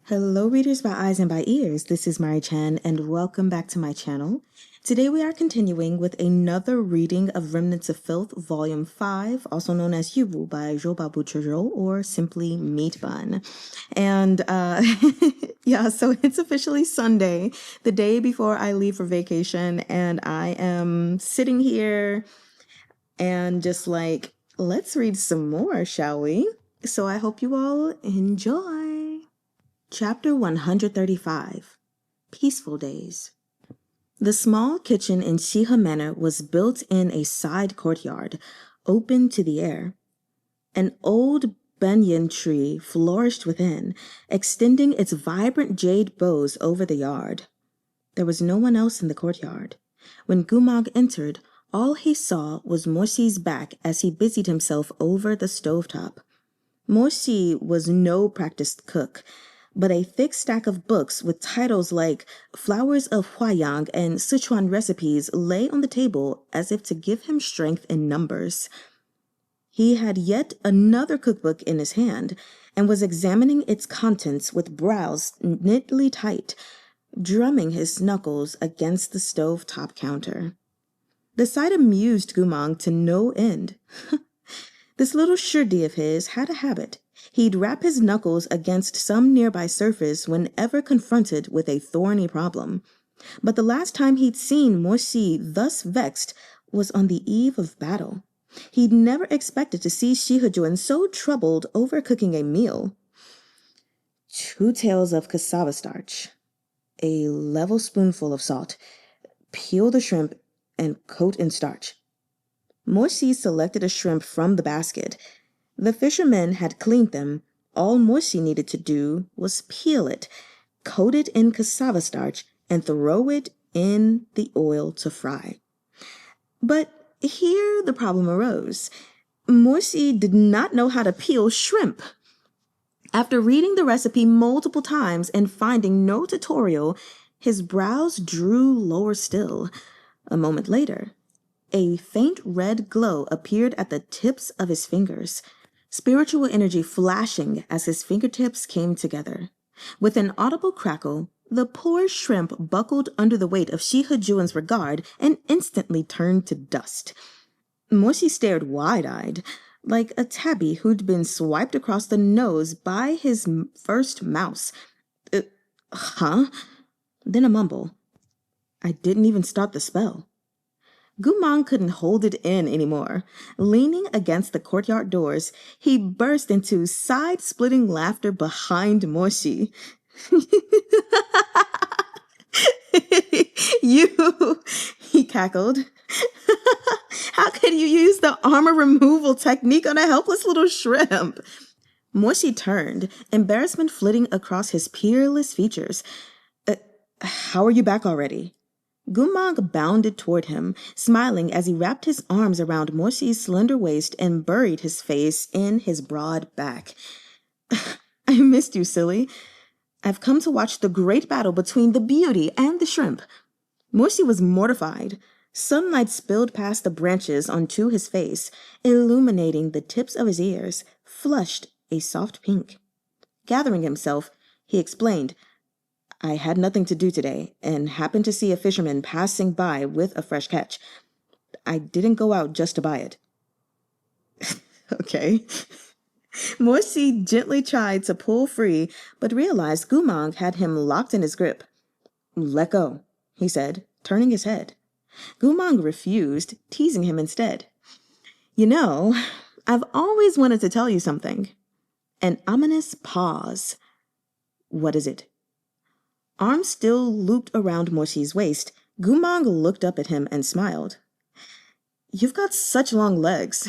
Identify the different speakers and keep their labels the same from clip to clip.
Speaker 1: Hello readers by eyes and by ears, this is Mari Chan and welcome back to my channel. Today we are continuing with another reading of Remnants of Filth, Volume 5, also known as Rou Bao by Zhou Bao or simply Meatbun. And yeah, so it's officially Sunday, the day before I leave for vacation, and I am sitting here and just like, let's read some more, shall we? So I hope you all enjoy. Chapter 135, Peaceful Days. The small kitchen in Shee Manor was built in a side courtyard, open to the air. An old banyan tree flourished within, extending its vibrant jade boughs over the yard. There was no one else in the courtyard. When Goo Mahng entered, all he saw was Morsi's back as he busied himself over the stovetop. Morsi was no practiced cook, but a thick stack of books with titles like Flowers of Huayang and Sichuan Recipes lay on the table as if to give him strength in numbers. He had yet another cookbook in his hand and was examining its contents with brows knitly tight, drumming his knuckles against the stove-top counter. The sight amused Goo Mahng to no end. This little shirdi of his had a habit. He'd rap his knuckles against some nearby surface whenever confronted with a thorny problem. But the last time he'd seen Morsi thus vexed was on the eve of battle. He'd never expected to see Shihajun so troubled over cooking a meal. 2 tails of cassava starch, a level spoonful of salt, peel the shrimp, and coat in starch. Morsi selected a shrimp from the basket. The fishermen had cleaned them. All Morsi needed to do was peel it, coat it in cassava starch, and throw it in the oil to fry. But here the problem arose. Morsi did not know how to peel shrimp. After reading the recipe multiple times and finding no tutorial, his brows drew lower still. A moment later, a faint red glow appeared at the tips of his fingers, spiritual energy flashing as his fingertips came together. With an audible crackle, the poor shrimp buckled under the weight of Shihajun's regard and instantly turned to dust. Morsi stared wide-eyed, like a tabby who'd been swiped across the nose by his first mouse. Huh? Then a mumble. I didn't even start the spell. Goo Mahng couldn't hold it in anymore. Leaning against the courtyard doors, he burst into side-splitting laughter behind Morsi. You, he cackled. How could you use the armor removal technique on a helpless little shrimp? Morsi turned, embarrassment flitting across his peerless features. How are you back already? Goo Mahng bounded toward him, smiling as he wrapped his arms around Morsi's slender waist and buried his face in his broad back. I missed you, silly. I've come to watch the great battle between the beauty and the shrimp. Morsi was mortified. Sunlight spilled past the branches onto his face, illuminating the tips of his ears, flushed a soft pink. Gathering himself, he explained, I had nothing to do today and happened to see a fisherman passing by with a fresh catch. I didn't go out just to buy it. Okay. Morsi gently tried to pull free, but realized Goo Mahng had him locked in his grip. Let go, he said, turning his head. Goo Mahng refused, teasing him instead. You know, I've always wanted to tell you something. An ominous pause. What is it? Arms still looped around Morsi's waist, Goo Mahng looked up at him and smiled. You've got such long legs.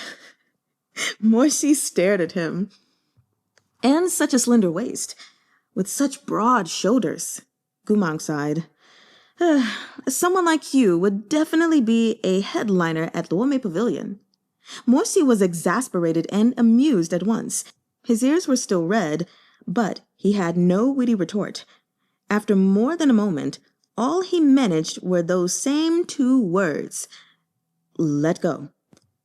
Speaker 1: Morsi stared at him. And such a slender waist, with such broad shoulders. Goo Mahng sighed. Someone like you would definitely be a headliner at Luome Pavilion. Morsi was exasperated and amused at once. His ears were still red, but he had no witty retort. After more than a moment, all he managed were those same 2 words. Let go.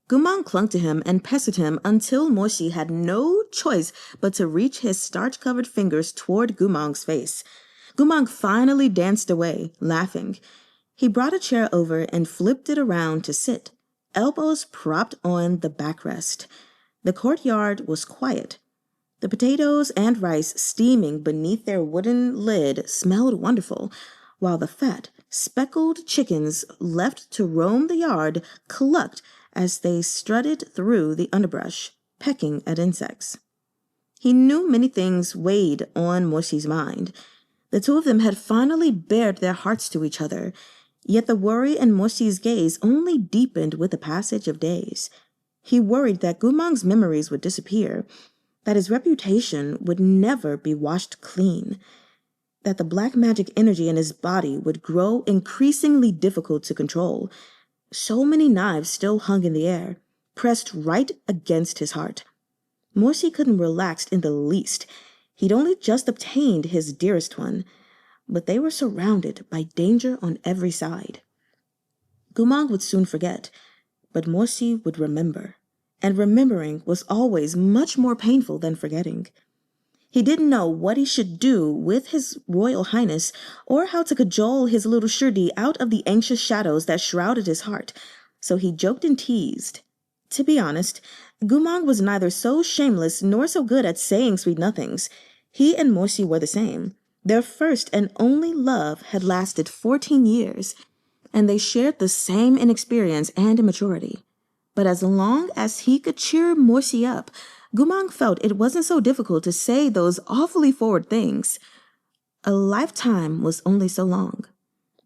Speaker 1: Goo Mahng clung to him and pestered him until Morsi had no choice but to reach his starch-covered fingers toward Goo Mahng's face. Goo Mahng finally danced away, laughing. He brought a chair over and flipped it around to sit, elbows propped on the backrest. The courtyard was quiet. The potatoes and rice steaming beneath their wooden lid smelled wonderful, while the fat, speckled chickens left to roam the yard clucked as they strutted through the underbrush, pecking at insects. He knew many things weighed on Morsi's mind. The two of them had finally bared their hearts to each other, yet the worry in Morsi's gaze only deepened with the passage of days. He worried that Goo Mahng's memories would disappear, that his reputation would never be washed clean, that the black magic energy in his body would grow increasingly difficult to control. So many knives still hung in the air, pressed right against his heart. Morsi couldn't relax in the least. He'd only just obtained his dearest one, but they were surrounded by danger on every side. Goo Mahng would soon forget, but Morsi would remember, and remembering was always much more painful than forgetting. He didn't know what he should do with his Royal Highness or how to cajole his little Shirdi out of the anxious shadows that shrouded his heart, so he joked and teased. To be honest, Goo Mahng was neither so shameless nor so good at saying sweet nothings. He and Morsi were the same. Their first and only love had lasted 14 years, and they shared the same inexperience and immaturity. But as long as he could cheer Morsi up, Goo Mahng felt it wasn't so difficult to say those awfully forward things. A lifetime was only so long.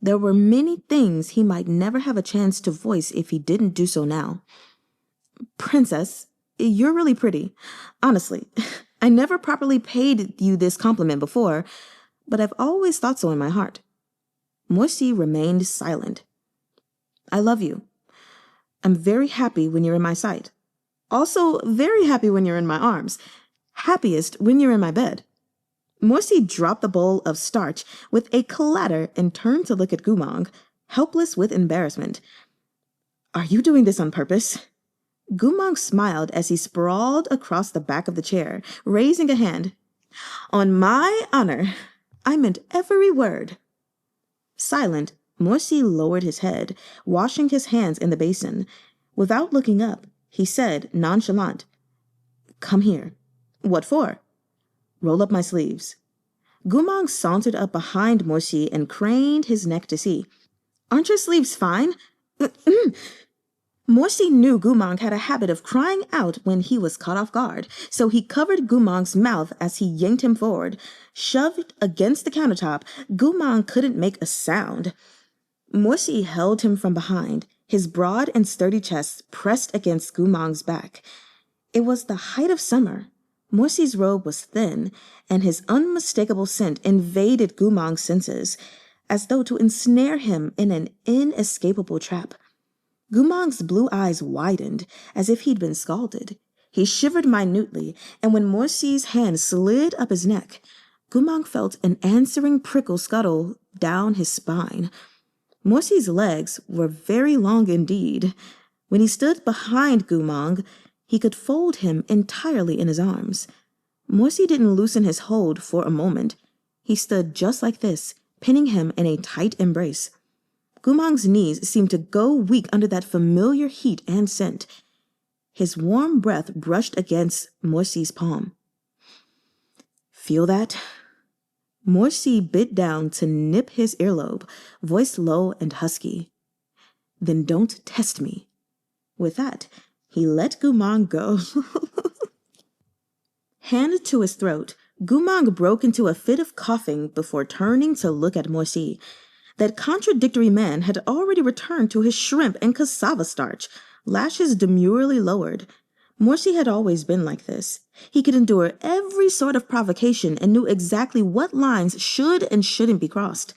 Speaker 1: There were many things he might never have a chance to voice if he didn't do so now. Princess, you're really pretty. Honestly, I never properly paid you this compliment before, but I've always thought so in my heart. Morsi remained silent. I love you. I'm very happy when you're in my sight. Also very happy when you're in my arms. Happiest when you're in my bed. Morsi dropped the bowl of starch with a clatter and turned to look at Goo Mahng, helpless with embarrassment. Are you doing this on purpose? Goo Mahng smiled as he sprawled across the back of the chair, raising a hand. On my honor, I meant every word. Silent, Morsi lowered his head, washing his hands in the basin. Without looking up, he said, nonchalant, Come here. What for? Roll up my sleeves. Goo Mahng sauntered up behind Morsi and craned his neck to see. Aren't your sleeves fine? Morsi knew Goo Mahng had a habit of crying out when he was caught off guard, so he covered Goo Mahng's mouth as he yanked him forward. Shoved against the countertop, Goo Mahng couldn't make a sound. Morsi held him from behind, his broad and sturdy chest pressed against Goo Mahng's back. It was the height of summer. Morsi's robe was thin, and his unmistakable scent invaded Goo Mahng's senses, as though to ensnare him in an inescapable trap. Goo Mahng's blue eyes widened, as if he'd been scalded. He shivered minutely, and when Morsi's hand slid up his neck, Goo Mahng felt an answering prickle scuttle down his spine. Morsi's legs were very long indeed. When he stood behind Goo Mahng, he could fold him entirely in his arms. Morsi didn't loosen his hold for a moment. He stood just like this, pinning him in a tight embrace. Goo Mahng's knees seemed to go weak under that familiar heat and scent. His warm breath brushed against Morsi's palm. Feel that? Morsi bit down to nip his earlobe, voice low and husky. Then don't test me. With that, he let Goo Mahng go. Hand to his throat, Goo Mahng broke into a fit of coughing before turning to look at Morsi. That contradictory man had already returned to his shrimp and cassava starch, lashes demurely lowered. Morsi had always been like this. He could endure every sort of provocation and knew exactly what lines should and shouldn't be crossed.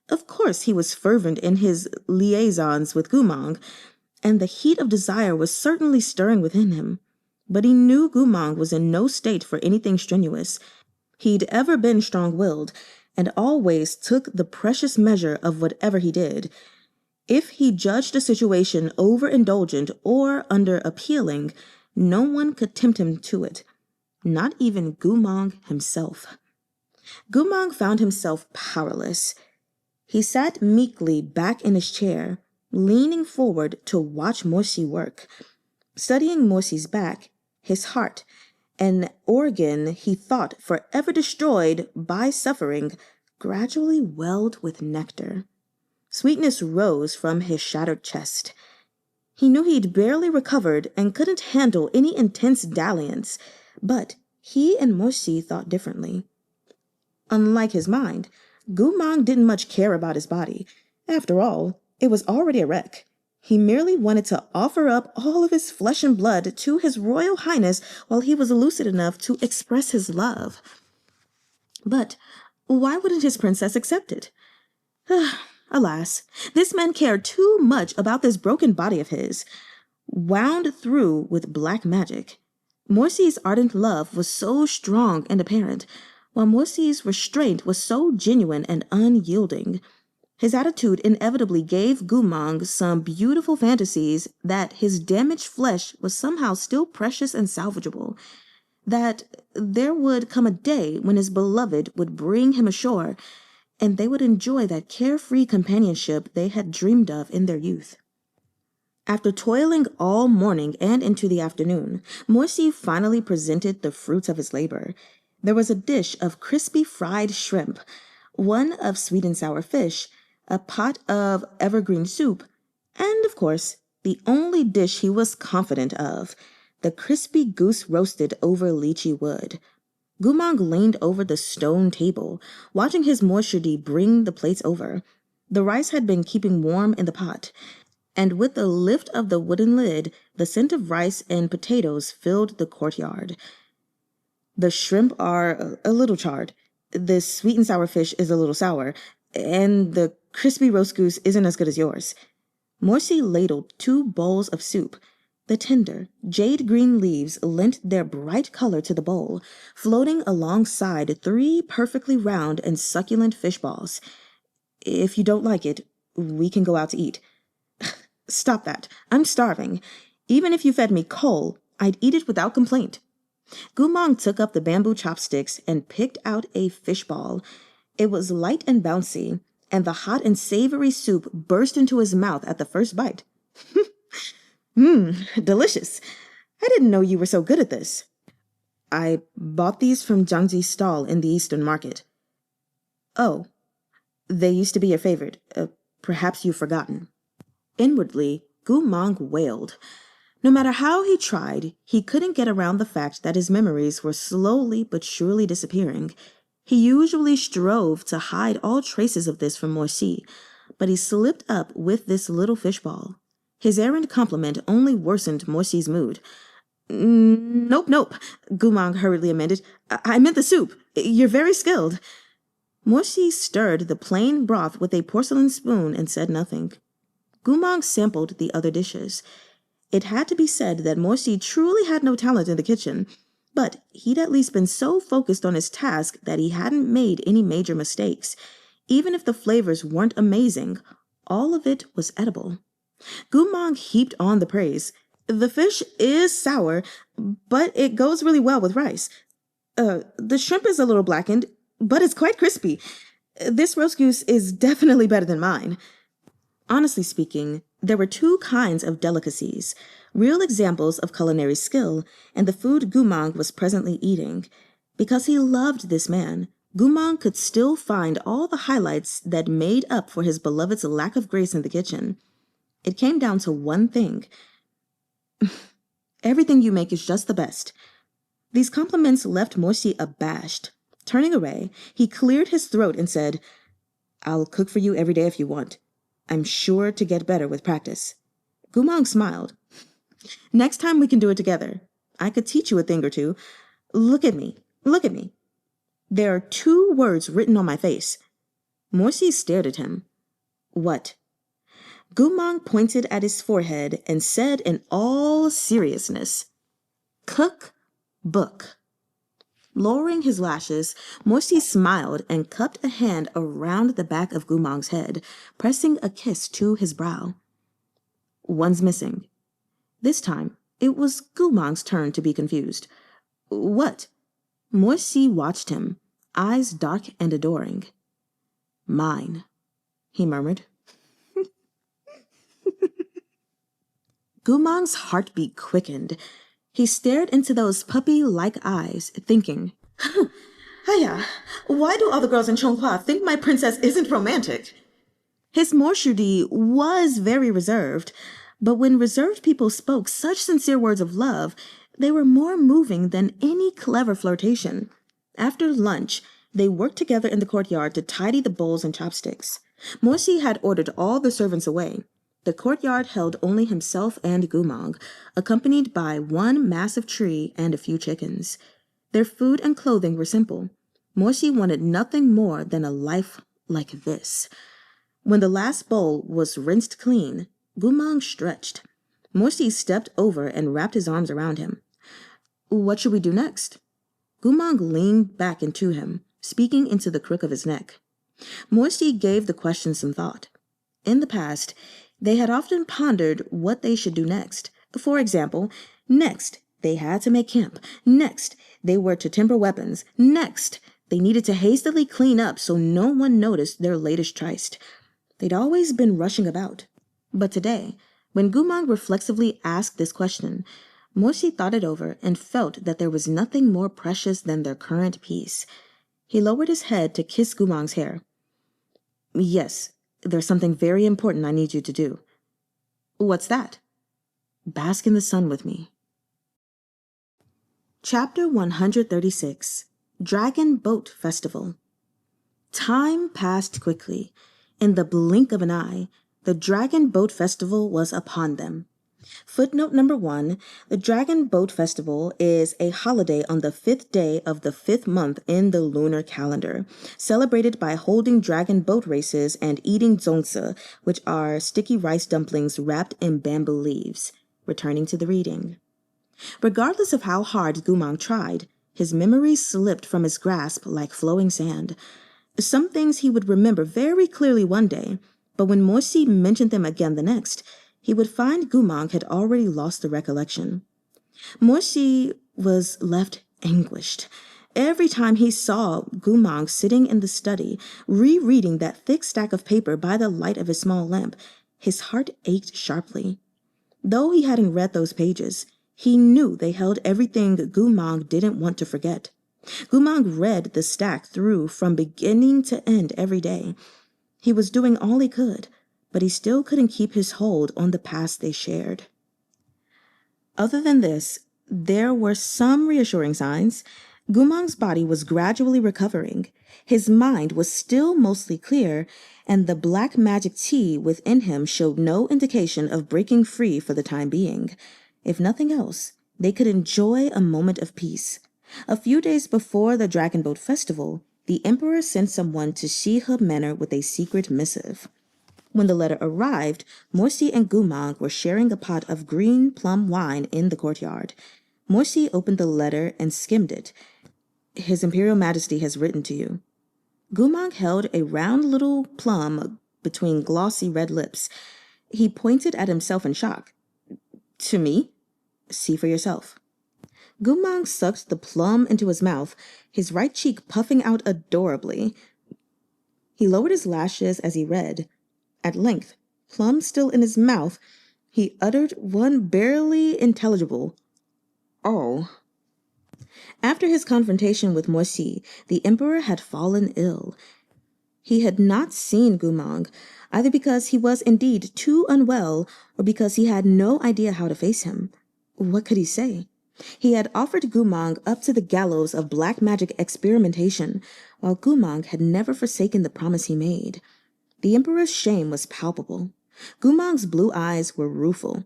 Speaker 1: Of course he was fervent in his liaisons with Goo Mahng, and the heat of desire was certainly stirring within him. But he knew Goo Mahng was in no state for anything strenuous. He'd ever been strong-willed, and always took the precious measure of whatever he did. If he judged a situation overindulgent or under-appealing, no one could tempt him to it, not even Goo Mahng himself. Goo Mahng found himself powerless. He sat meekly back in his chair, leaning forward to watch Morsi work. Studying Morsi's back, his heart, an organ he thought forever destroyed by suffering, gradually welled with nectar. Sweetness rose from his shattered chest. He knew he'd barely recovered and couldn't handle any intense dalliance, but he and Morsi thought differently. Unlike his mind, Goo Mahng didn't much care about his body. After all, it was already a wreck. He merely wanted to offer up all of his flesh and blood to His Royal Highness while he was lucid enough to express his love. But why wouldn't his princess accept it? Alas, this man cared too much about this broken body of his, wound through with black magic. Morsi's ardent love was so strong and apparent, while Morsi's restraint was so genuine and unyielding. His attitude inevitably gave Goo Mahng some beautiful fantasies that his damaged flesh was somehow still precious and salvageable, that there would come a day when his beloved would bring him ashore, and they would enjoy that carefree companionship they had dreamed of in their youth. After toiling all morning and into the afternoon, Morsi finally presented the fruits of his labor. There was a dish of crispy fried shrimp, one of sweet and sour fish, a pot of evergreen soup, and, of course, the only dish he was confident of, the crispy goose roasted over lychee wood. Goo Mahng leaned over the stone table, watching his moisture bring the plates over. The rice had been keeping warm in the pot, and with the lift of the wooden lid, the scent of rice and potatoes filled the courtyard. The shrimp are a little charred, the sweet and sour fish is a little sour, and the crispy roast goose isn't as good as yours. Morsi ladled 2 bowls of soup. The tender, jade-green leaves lent their bright color to the bowl, floating alongside 3 perfectly round and succulent fish balls. If you don't like it, we can go out to eat. Stop that. I'm starving. Even if you fed me coal, I'd eat it without complaint. Goo Mahng took up the bamboo chopsticks and picked out a fish ball. It was light and bouncy, and the hot and savory soup burst into his mouth at the first bite. Delicious. I didn't know you were so good at this. I bought these from Jiang's stall in the Eastern Market. Oh, they used to be your favorite. Perhaps you've forgotten. Inwardly, Goo Mahng wailed. No matter how he tried, he couldn't get around the fact that his memories were slowly but surely disappearing. He usually strove to hide all traces of this from Morsi, but he slipped up with this little fishball. His errant compliment only worsened Morsi's mood. Nope, Goo Mahng hurriedly amended. I meant the soup. You're very skilled. Morsi stirred the plain broth with a porcelain spoon and said nothing. Goo Mahng sampled the other dishes. It had to be said that Morsi truly had no talent in the kitchen, but he'd at least been so focused on his task that he hadn't made any major mistakes. Even if the flavors weren't amazing, all of it was edible. Goo Mahng heaped on the praise. The fish is sour, but it goes really well with rice. The shrimp is a little blackened, but it's quite crispy. This roast goose is definitely better than mine. Honestly speaking, there were 2 kinds of delicacies, real examples of culinary skill, and the food Goo Mahng was presently eating. Because he loved this man, Goo Mahng could still find all the highlights that made up for his beloved's lack of grace in the kitchen. It came down to one thing. Everything you make is just the best. These compliments left Morsi abashed. Turning away, he cleared his throat and said, I'll cook for you every day if you want. I'm sure to get better with practice. Goo Mahng smiled. Next time we can do it together. I could teach you a thing or 2. Look at me. There are 2 words written on my face. Morsi stared at him. What? Goo Mahng pointed at his forehead and said in all seriousness, Cook book. Lowering his lashes, Morsi smiled and cupped a hand around the back of Goo Mahng's head, pressing a kiss to his brow. One's missing. This time, it was Goo Mahng's turn to be confused. What? Morsi watched him, eyes dark and adoring. Mine, he murmured. Goo Mahng's heartbeat quickened. He stared into those puppy-like eyes, thinking, Hiya, why do all the girls in Chonghua think my princess isn't romantic? His Morshudi was very reserved, but when reserved people spoke such sincere words of love, they were more moving than any clever flirtation. After lunch, they worked together in the courtyard to tidy the bowls and chopsticks. Morsi had ordered all the servants away. The courtyard held only himself and Goo Mahng, accompanied by one massive tree and a few chickens. Their food and clothing were simple. Morsi wanted nothing more than a life like this. When the last bowl was rinsed clean, Goo Mahng stretched. Morsi stepped over and wrapped his arms around him. What should we do next? Goo Mahng leaned back into him, speaking into the crook of his neck. Morsi gave the question some thought. In the past, they had often pondered what they should do next. For example, next, they had to make camp. Next, they were to timber weapons. Next, they needed to hastily clean up so no one noticed their latest tryst. They'd always been rushing about. But today, when Goo Mahng reflexively asked this question, Morsi thought it over and felt that there was nothing more precious than their current peace. He lowered his head to kiss Goo Mahng's hair. Yes, there's something very important I need you to do. What's that? Bask in the sun with me. Chapter 136, Dragon Boat Festival. Time passed quickly. In the blink of an eye, the Dragon Boat Festival was upon them. Footnote number 1, the Dragon Boat Festival is a holiday on the 5th day of the 5th month in the lunar calendar, celebrated by holding dragon boat races and eating zongzi, which are sticky rice dumplings wrapped in bamboo leaves. Returning to the reading. Regardless of how hard Goo Mahng tried, his memories slipped from his grasp like flowing sand. Some things he would remember very clearly one day, but when Morsi mentioned them again the next, he would find Goo Mahng had already lost the recollection. Morsi was left anguished. Every time he saw Goo Mahng sitting in the study, rereading that thick stack of paper by the light of his small lamp, his heart ached sharply. Though he hadn't read those pages, he knew they held everything Goo Mahng didn't want to forget. Goo Mahng read the stack through from beginning to end every day. He was doing all he could, but he still couldn't keep his hold on the past they shared. Other than this, there were some reassuring signs. Goo Mahng's body was gradually recovering. His mind was still mostly clear, and the black magic tea within him showed no indication of breaking free for the time being. If nothing else, they could enjoy a moment of peace. A few days before the Dragon Boat Festival, the Emperor sent someone to Shee Manor with a secret missive. When the letter arrived, Morsi and Goo Mahng were sharing a pot of green plum wine in the courtyard. Morsi opened the letter and skimmed it. His Imperial Majesty has written to you. Goo Mahng held a round little plum between glossy red lips. He pointed at himself in shock. To me? See for yourself. Goo Mahng sucked the plum into his mouth, his right cheek puffing out adorably. He lowered his lashes as he read. At length, plum still in his mouth, he uttered one barely intelligible, "Oh." After his confrontation with Morsi, the Emperor had fallen ill. He had not seen Goo Mahng, either because he was indeed too unwell or because he had no idea how to face him. What could he say? He had offered Goo Mahng up to the gallows of black magic experimentation, while Goo Mahng had never forsaken the promise he made. The Emperor's shame was palpable. Goo Mahng's blue eyes were rueful.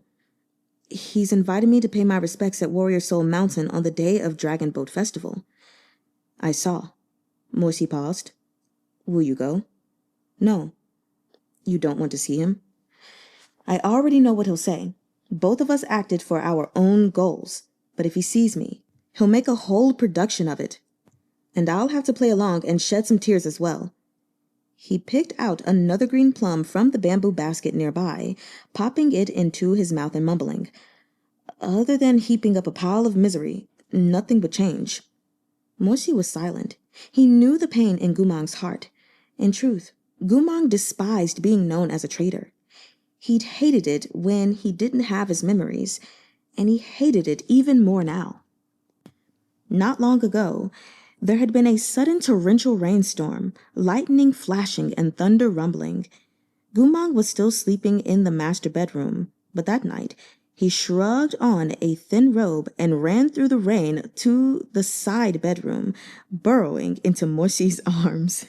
Speaker 1: He's invited me to pay my respects at Warrior Soul Mountain on the day of Dragon Boat Festival. I saw. Morsi paused. Will you go? No. You don't want to see him? I already know what he'll say. Both of us acted for our own goals. But if he sees me, he'll make a whole production of it. And I'll have to play along and shed some tears as well. He picked out another green plum from the bamboo basket nearby, popping it into his mouth and mumbling, "Other than heaping up a pile of misery, nothing would change." Morsi was silent. He knew the pain in Goo Mahng's heart. In truth, Goo Mahng despised being known as a traitor. He'd hated it when he didn't have his memories, and he hated it even more now. Not long ago, there had been a sudden torrential rainstorm, lightning flashing and thunder rumbling. Goo Mahng was still sleeping in the master bedroom, but that night he shrugged on a thin robe and ran through the rain to the side bedroom, burrowing into Morsi's arms.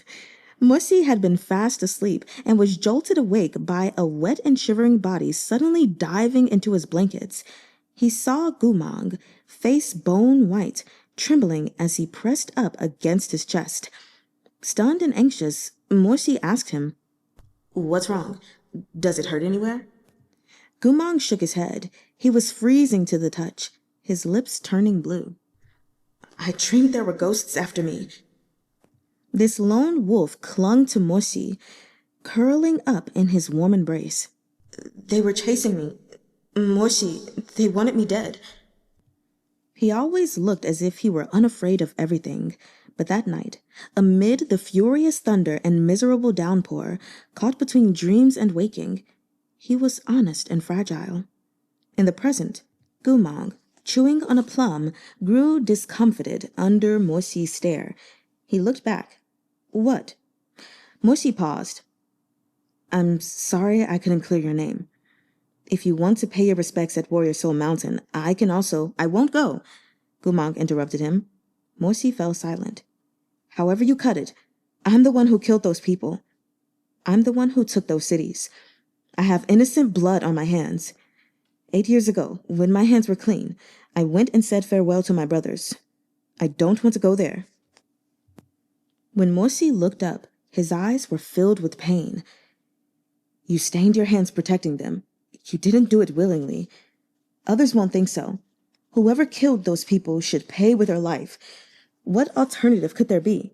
Speaker 1: Morsi had been fast asleep and was jolted awake by a wet and shivering body suddenly diving into his blankets. He saw Goo Mahng, face bone white, trembling as he pressed up against his chest. Stunned and anxious, Morsi asked him, "What's wrong? Does it hurt anywhere?" Goo Mahng shook his head. He was freezing to the touch, his lips turning blue. "I dreamed there were ghosts after me." This lone wolf clung to Morsi, curling up in his warm embrace. "They were chasing me. Morsi, they wanted me dead." He always looked as if he were unafraid of everything, but that night, amid the furious thunder and miserable downpour, caught between dreams and waking, he was honest and fragile. In the present, Goo Mahng, chewing on a plum, grew discomfited under Morsi's stare. He looked back. "What?" Morsi paused. "I'm sorry I couldn't clear your name. If you want to pay your respects at Warrior Soul Mountain, I can also—" "I won't go," Goo Mahng interrupted him. Morsi fell silent. "However you cut it, I'm the one who killed those people. I'm the one who took those cities. I have innocent blood on my hands. 8 years ago, when my hands were clean, I went and said farewell to my brothers. I don't want to go there." When Morsi looked up, his eyes were filled with pain. "You stained your hands protecting them. You didn't do it willingly. Others won't think so. Whoever killed those people should pay with their life. What alternative could there be?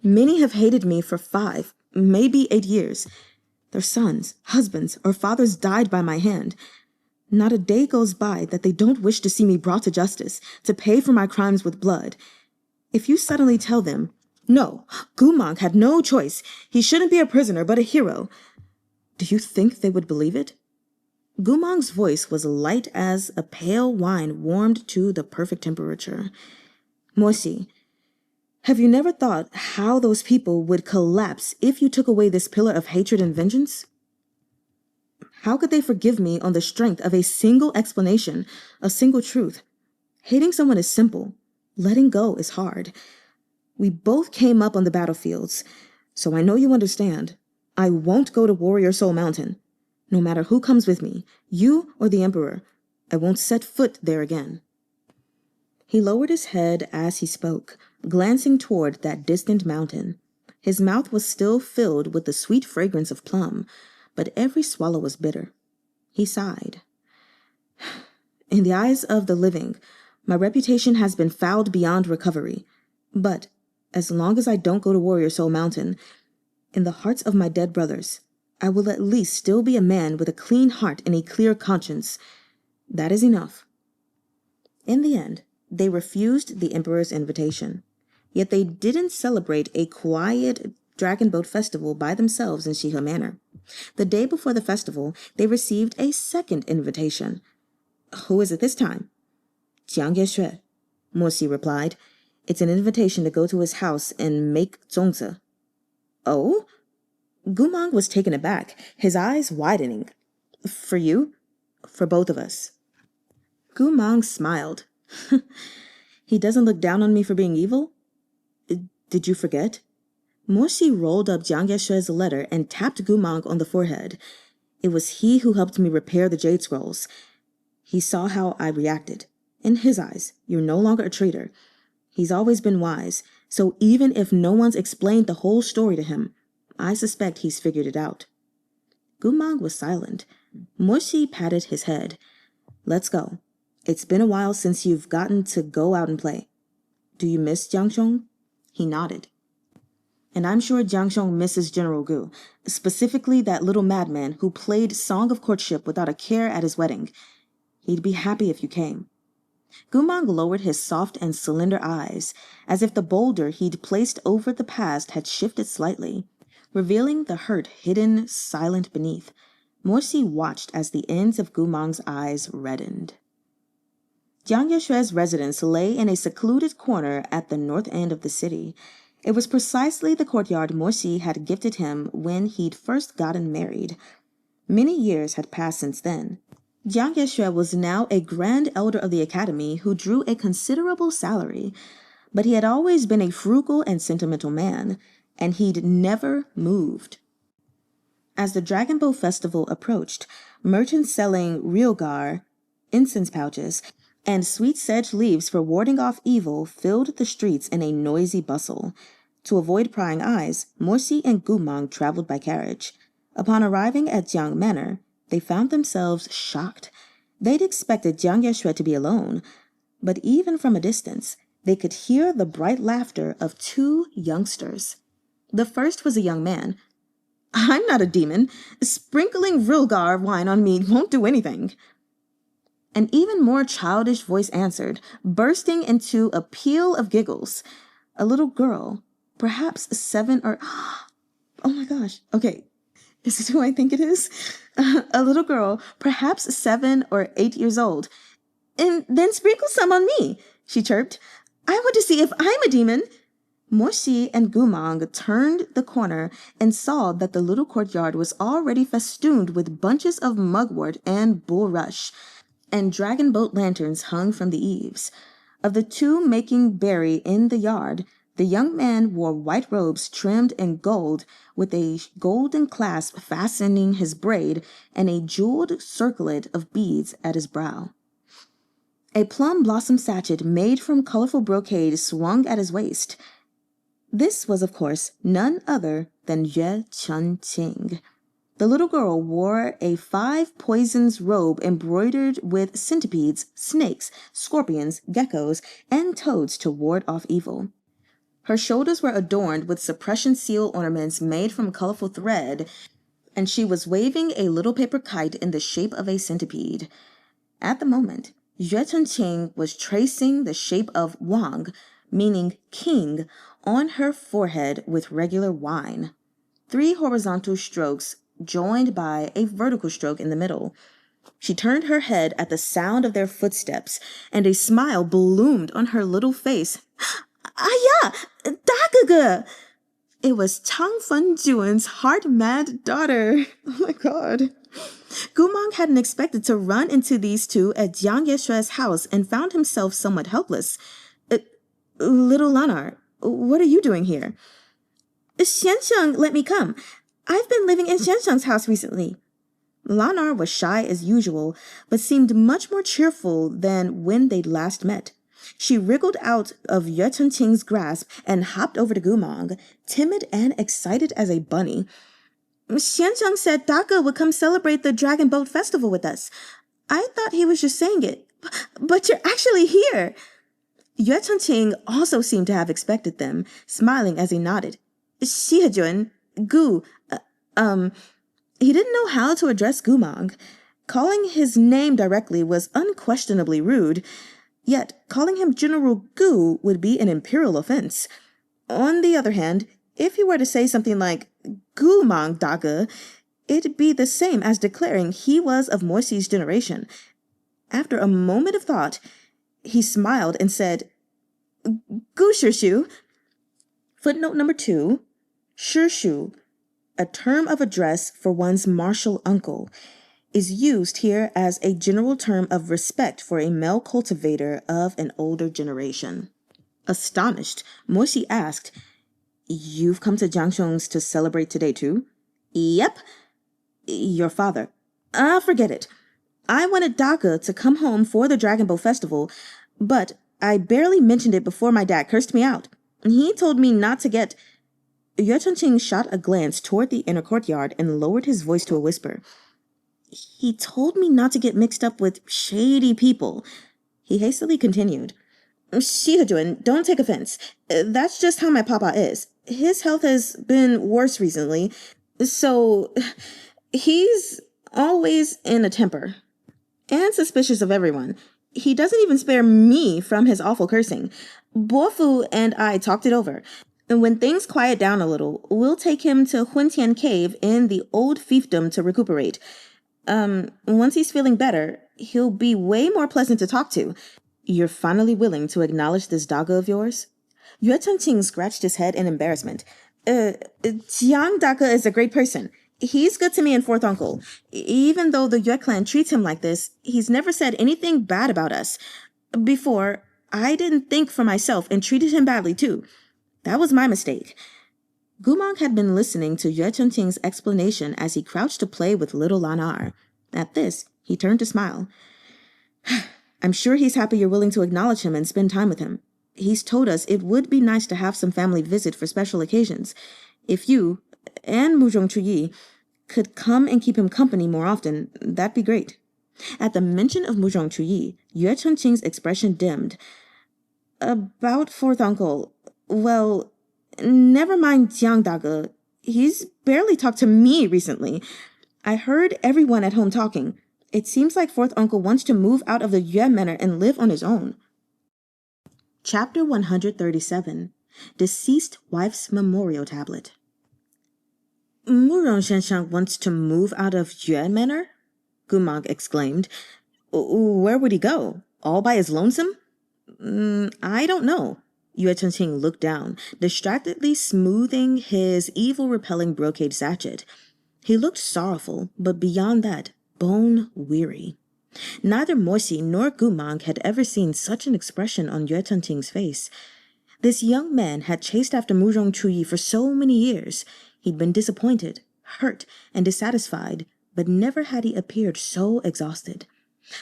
Speaker 1: Many have hated me for 5, maybe 8 years. Their sons, husbands, or fathers died by my hand. Not a day goes by that they don't wish to see me brought to justice, to pay for my crimes with blood. If you suddenly tell them, 'No, Goo Mahng had no choice. He shouldn't be a prisoner, but a hero,' do you think they would believe it?" Goo Mahng's voice was light as a pale wine warmed to the perfect temperature. "Morsi, have you never thought how those people would collapse if you took away this pillar of hatred and vengeance? How could they forgive me on the strength of a single explanation, a single truth? Hating someone is simple. Letting go is hard. We both came up on the battlefields, so I know you understand. I won't go to Warrior Soul Mountain. No matter who comes with me, you or the Emperor, I won't set foot there again." He lowered his head as he spoke, glancing toward that distant mountain. His mouth was still filled with the sweet fragrance of plum, but every swallow was bitter. He sighed. "In the eyes of the living, my reputation has been fouled beyond recovery. But as long as I don't go to Warrior Soul Mountain, in the hearts of my dead brothers, I will at least still be a man with a clean heart and a clear conscience. That is enough." In the end, they refused the Emperor's invitation. Yet they didn't celebrate a quiet dragon boat festival by themselves in Shee Manor. The day before the festival, they received a second invitation. "Who is it this time?" "Jiang Yexue," Morsi replied. "It's an invitation to go to his house and make zongzi." "Oh?" Goo Mahng was taken aback, his eyes widening. "For you?" "For both of us." Goo Mahng smiled. "He doesn't look down on me for being evil? Did you forget?" Morsi rolled up Jiang Yexue's letter and tapped Goo Mahng on the forehead. "It was he who helped me repair the Jade Scrolls. He saw how I reacted. In his eyes, you're no longer a traitor. He's always been wise, so even if no one's explained the whole story to him, I suspect he's figured it out." Goo Mahng was silent. Morsi patted his head. "Let's go. It's been a while since you've gotten to go out and play. Do you miss Jiangxiong?" He nodded. And I'm sure Jiang misses General Goo, specifically that little madman who played Song of Courtship without a care at his wedding. He'd be happy if you came. Goo Mahng lowered his soft and slender eyes, as if the boulder he'd placed over the past had shifted slightly, revealing the hurt hidden silent beneath. Morsi watched as the ends of Goo Mahng's eyes reddened. Jiang Yexue's residence lay in a secluded corner at the north end of the city. It was precisely the courtyard Morsi had gifted him when he'd first gotten married. Many years had passed since then. Jiang Yexue was now a grand elder of the academy who drew a considerable salary, but he had always been a frugal and sentimental man, and he'd never moved. As the Dragon Boat Festival approached, merchants selling ryugar, incense pouches, and sweet sedge leaves for warding off evil filled the streets in a noisy bustle. To avoid prying eyes, Morsi and Goo Mahng traveled by carriage. Upon arriving at Jiang Manor, they found themselves shocked. They'd expected Jiang Yexue to be alone, but even from a distance, they could hear the bright laughter of two youngsters. The first was a young man. "I'm not a demon. Sprinkling Rilgar wine on me won't do anything." An even more childish voice answered, bursting into a peal of giggles. A little girl, perhaps 7 or... Oh my gosh. Okay. Is it who I think it is? A little girl, perhaps 7 or 8 years old. "And then sprinkle some on me," she chirped. "I want to see if I'm a demon." Morsi and Goo Mahng turned the corner and saw that the little courtyard was already festooned with bunches of mugwort and bulrush, and dragon boat lanterns hung from the eaves. Of the two making berry in the yard, the young man wore white robes trimmed in gold, with a golden clasp fastening his braid and a jeweled circlet of beads at his brow. A plum blossom sachet made from colorful brocade swung at his waist. This was, of course, none other than Yue-Chun-Ting. The little girl wore a 5 poisons robe embroidered with centipedes, snakes, scorpions, geckos, and toads to ward off evil. Her shoulders were adorned with suppression seal ornaments made from colorful thread, and she was waving a little paper kite in the shape of a centipede. At the moment, Yue-Chun-Ting was tracing the shape of Wang, meaning king, on her forehead with regular wine. 3 horizontal strokes joined by a vertical stroke in the middle. She turned her head at the sound of their footsteps, and a smile bloomed on her little face. "Ah ya, Dagaga!" It was Chang Fenjuan's heart-mad daughter. Oh my god. Goo Mahng hadn't expected to run into these two at Jiang Yexue's house and found himself somewhat helpless. "Little Lanar, what are you doing here?" "Xianxiang let me come. I've been living in Xianxiang's house recently." Lanar was shy as usual, but seemed much more cheerful than when they'd last met. She wriggled out of Yue-Chun-Ting's grasp and hopped over to Goo Mahng, timid and excited as a bunny. "Xianxiang said Daka would come celebrate the Dragon Boat Festival with us. I thought he was just saying it, but you're actually here." Yue-Chun-Ting also seemed to have expected them, smiling as he nodded. "Shihajun, Goo, He didn't know how to address Goo Mahng. Calling his name directly was unquestionably rude, yet calling him General Goo would be an imperial offense. On the other hand, if he were to say something like Goo Mahng Daga, it'd be the same as declaring he was of Morsi's generation. After a moment of thought, he smiled and said, "Goo Shishu." Footnote number 2, Shishu, a term of address for one's martial uncle, is used here as a general term of respect for a male cultivator of an older generation. Astonished, Morsi asked, "You've come to Jiangshong's to celebrate today too?" "Yep." "Your father?" Forget it. I wanted Daka to come home for the Dragon Boat Festival, but I barely mentioned it before my dad cursed me out. He told me not to get..." Yue-Chun-Ting shot a glance toward the inner courtyard and lowered his voice to a whisper. "He told me not to get mixed up with shady people." He hastily continued, Shizun, don't take offense. That's just how my papa is. His health has been worse recently, so he's always in a temper and suspicious of everyone. He doesn't even spare me from his awful cursing. Bofu and I talked it over. And when things quiet down a little, we'll take him to Huntian Cave in the old fiefdom to recuperate. Once he's feeling better, he'll be way more pleasant to talk to. You're finally willing to acknowledge this doggo of yours? Yue Chengqing scratched his head in embarrassment. Jiang Daka is a great person. He's good to me and fourth uncle. Even though the Yue clan treats him like this, he's never said anything bad about us. Before, I didn't think for myself and treated him badly too. That was my mistake. Goo Mahng had been listening to Yue Chengqing's explanation as he crouched to play with little Lanar. At this, he turned to smile. I'm sure he's happy you're willing to acknowledge him and spend time with him. He's told us it would be nice to have some family visit for special occasions. If you, and Muzhong Chuyi, could come and keep him company more often, that'd be great. At the mention of Muzhong Chuyi, Yue Chengqing's expression dimmed. About fourth uncle, well, never mind Jiang Dage. He's barely talked to me recently. I heard everyone at home talking. It seems like fourth uncle wants to move out of the Yue manor and live on his own. Chapter 137. Deceased Wife's Memorial Tablet. Murong Shenshang wants to move out of Yue manor? Goo Mahng exclaimed. Where would he go? All by his lonesome? I don't know. Yue Chengqing looked down, distractedly smoothing his evil-repelling brocade sachet. He looked sorrowful, but beyond that, bone-weary. Neither Morsi nor Goo Mahng had ever seen such an expression on Yue Chengqing's face. This young man had chased after Muzhong Chuyi for so many years. He'd been disappointed, hurt, and dissatisfied, but never had he appeared so exhausted.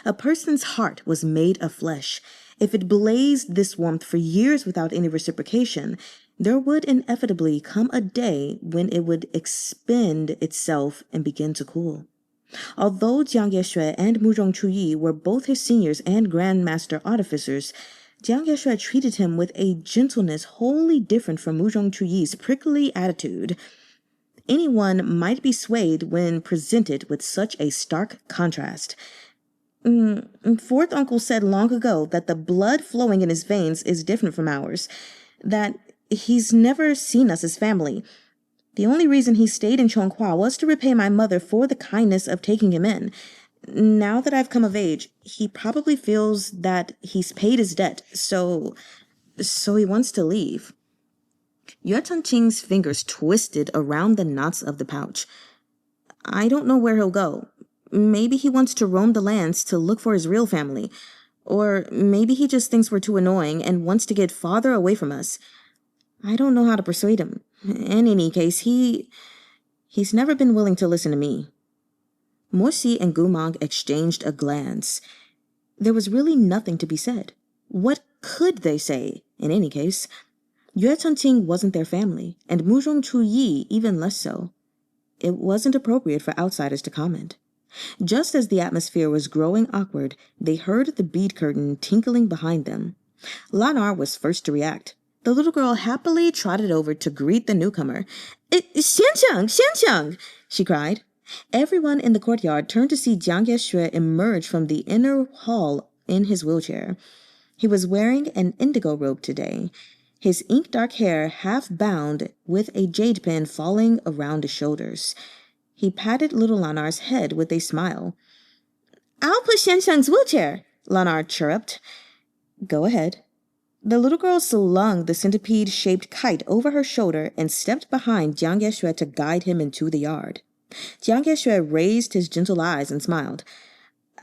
Speaker 1: A person's heart was made of flesh. If it blazed this warmth for years without any reciprocation, there would inevitably come a day when it would expend itself and begin to cool. Although Jiang Yexue and Muzhong Chuyi were both his seniors and grandmaster artificers, Jiang Yexue treated him with a gentleness wholly different from Muzhong Chuyi's prickly attitude. Anyone might be swayed when presented with such a stark contrast. Fourth uncle said long ago that the blood flowing in his veins is different from ours, that he's never seen us as family. The only reason he stayed in Chonghua was to repay my mother for the kindness of taking him in. Now that I've come of age, he probably feels that he's paid his debt, so he wants to leave. Yue Chengqing's fingers twisted around the knots of the pouch. I don't know where he'll go. Maybe he wants to roam the lands to look for his real family. Or maybe he just thinks we're too annoying and wants to get farther away from us. I don't know how to persuade him. In any case, he's never been willing to listen to me. Morsi and Goo Mahng exchanged a glance. There was really nothing to be said. What could they say, in any case? Yue Chengqing wasn't their family, and Muzhong Chuyi even less so. It wasn't appropriate for outsiders to comment. Just as the atmosphere was growing awkward, they heard the bead curtain tinkling behind them. Lanar was first to react. The little girl happily trotted over to greet the newcomer. Xianqiang! Xianqiang! She cried. Everyone in the courtyard turned to see Jiang Yexue emerge from the inner hall in his wheelchair. He was wearing an indigo robe today, his ink-dark hair half bound with a jade pin falling around his shoulders. He patted little Lanar's head with a smile. I'll push Xianqiang's wheelchair, Lanar chirruped. Go ahead. The little girl slung the centipede-shaped kite over her shoulder and stepped behind Jiang Yexue to guide him into the yard. Jiang Yexue raised his gentle eyes and smiled.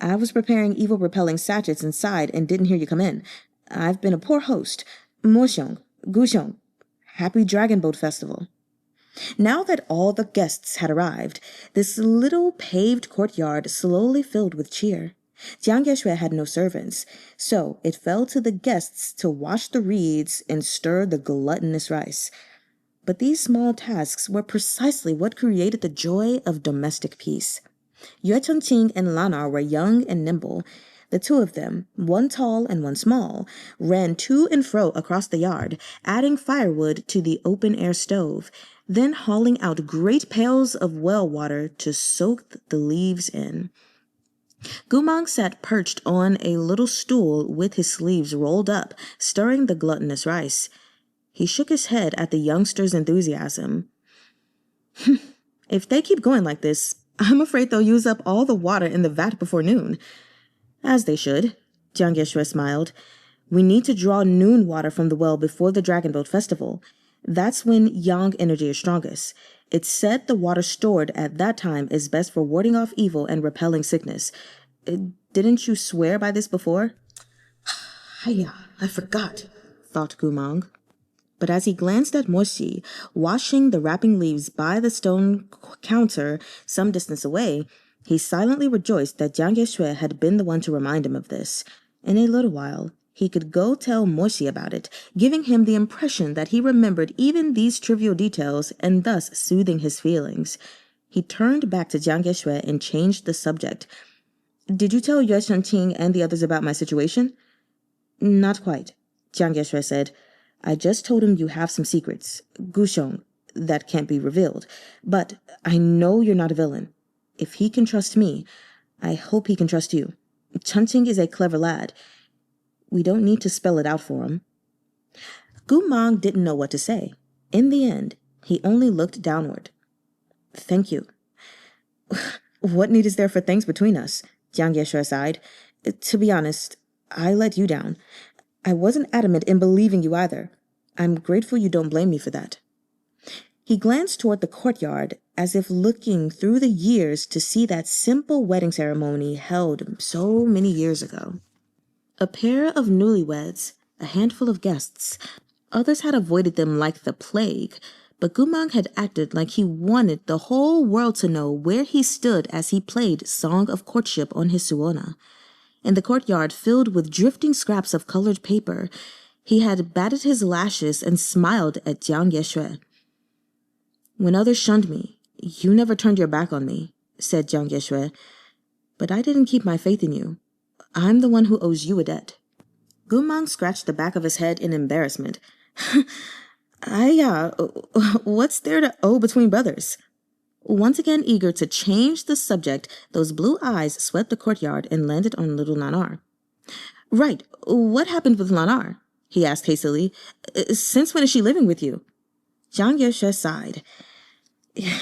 Speaker 1: I was preparing evil-repelling sachets inside and didn't hear you come in. I've been a poor host. Moxiong, Guxiong, happy Dragon Boat Festival. Now that all the guests had arrived, this little paved courtyard slowly filled with cheer. Jiang Yexue had no servants, so it fell to the guests to wash the reeds and stir the gluttonous rice. But these small tasks were precisely what created the joy of domestic peace. Yue Chengqing and Lanar were young and nimble. The two of them, one tall and one small, ran to and fro across the yard, adding firewood to the open-air stove, then hauling out great pails of well water to soak the leaves in. Goo Mahng sat perched on a little stool with his sleeves rolled up, stirring the gluttonous rice. He shook his head at the youngster's enthusiasm. If they keep going like this, I'm afraid they'll use up all the water in the vat before noon. As they should, Jiang Yexue smiled. We need to draw noon water from the well before the Dragon Boat Festival. That's when Yang energy is strongest. It's said the water stored at that time is best for warding off evil and repelling sickness. Didn't you swear by this before? Hiya, I forgot, thought Goo Mahng. But as he glanced at Shee, washing the wrapping leaves by the stone counter some distance away, he silently rejoiced that Jiang Yexue had been the one to remind him of this. In a little while, he could go tell Shee about it, giving him the impression that he remembered even these trivial details and thus soothing his feelings. He turned back to Jiang Yexue and changed the subject. Did you tell Yue Shanqing and the others about my situation? Not quite, Jiang Yexue said. I just told him you have some secrets, Gushong, that can't be revealed. But I know you're not a villain. If he can trust me, I hope he can trust you. Chunqing is a clever lad. We don't need to spell it out for him. Goo Mahng didn't know what to say. In the end, he only looked downward. Thank you. What need is there for thanks between us? Jiang Yexue sighed. To be honest, I let you down. I wasn't adamant in believing you either. I'm grateful you don't blame me for that. He glanced toward the courtyard, as if looking through the years to see that simple wedding ceremony held so many years ago. A pair of newlyweds, a handful of guests. Others had avoided them like the plague, but Goo Mahng had acted like he wanted the whole world to know where he stood as he played Song of Courtship on his suona. In the courtyard filled with drifting scraps of colored paper, he had batted his lashes and smiled at Jiang Yexue. When others shunned me, you never turned your back on me, said Jiang Yexue. But I didn't keep my faith in you. I'm the one who owes you a debt. Goo Mahng scratched the back of his head in embarrassment. What's there to owe between brothers? Once again eager to change the subject, those blue eyes swept the courtyard and landed on little Nanar. Right, what happened with Nanar? He asked hastily. Since when is she living with you? Jiang Yexue sighed.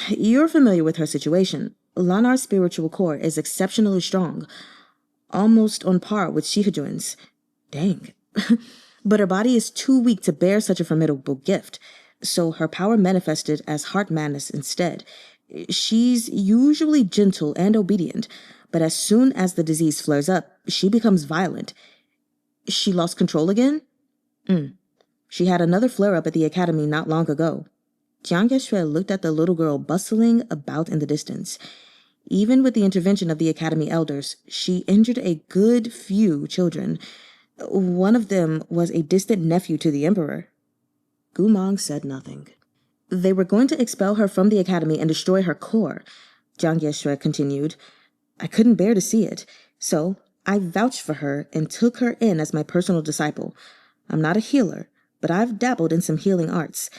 Speaker 1: You're familiar with her situation. Lanar's spiritual core is exceptionally strong, almost on par with Shihajun's. Dang. But her body is too weak to bear such a formidable gift, so her power manifested as heart madness instead. She's usually gentle and obedient, but as soon as the disease flares up, she becomes violent. She lost control again? She had another flare-up at the academy not long ago. Jiang Yexue looked at the little girl bustling about in the distance. Even with the intervention of the academy elders, she injured a good few children. One of them was a distant nephew to the emperor. Goo Mahng said nothing. They were going to expel her from the academy and destroy her core, Jiang Yexue continued. I couldn't bear to see it, so I vouched for her and took her in as my personal disciple. I'm not a healer, but I've dabbled in some healing arts.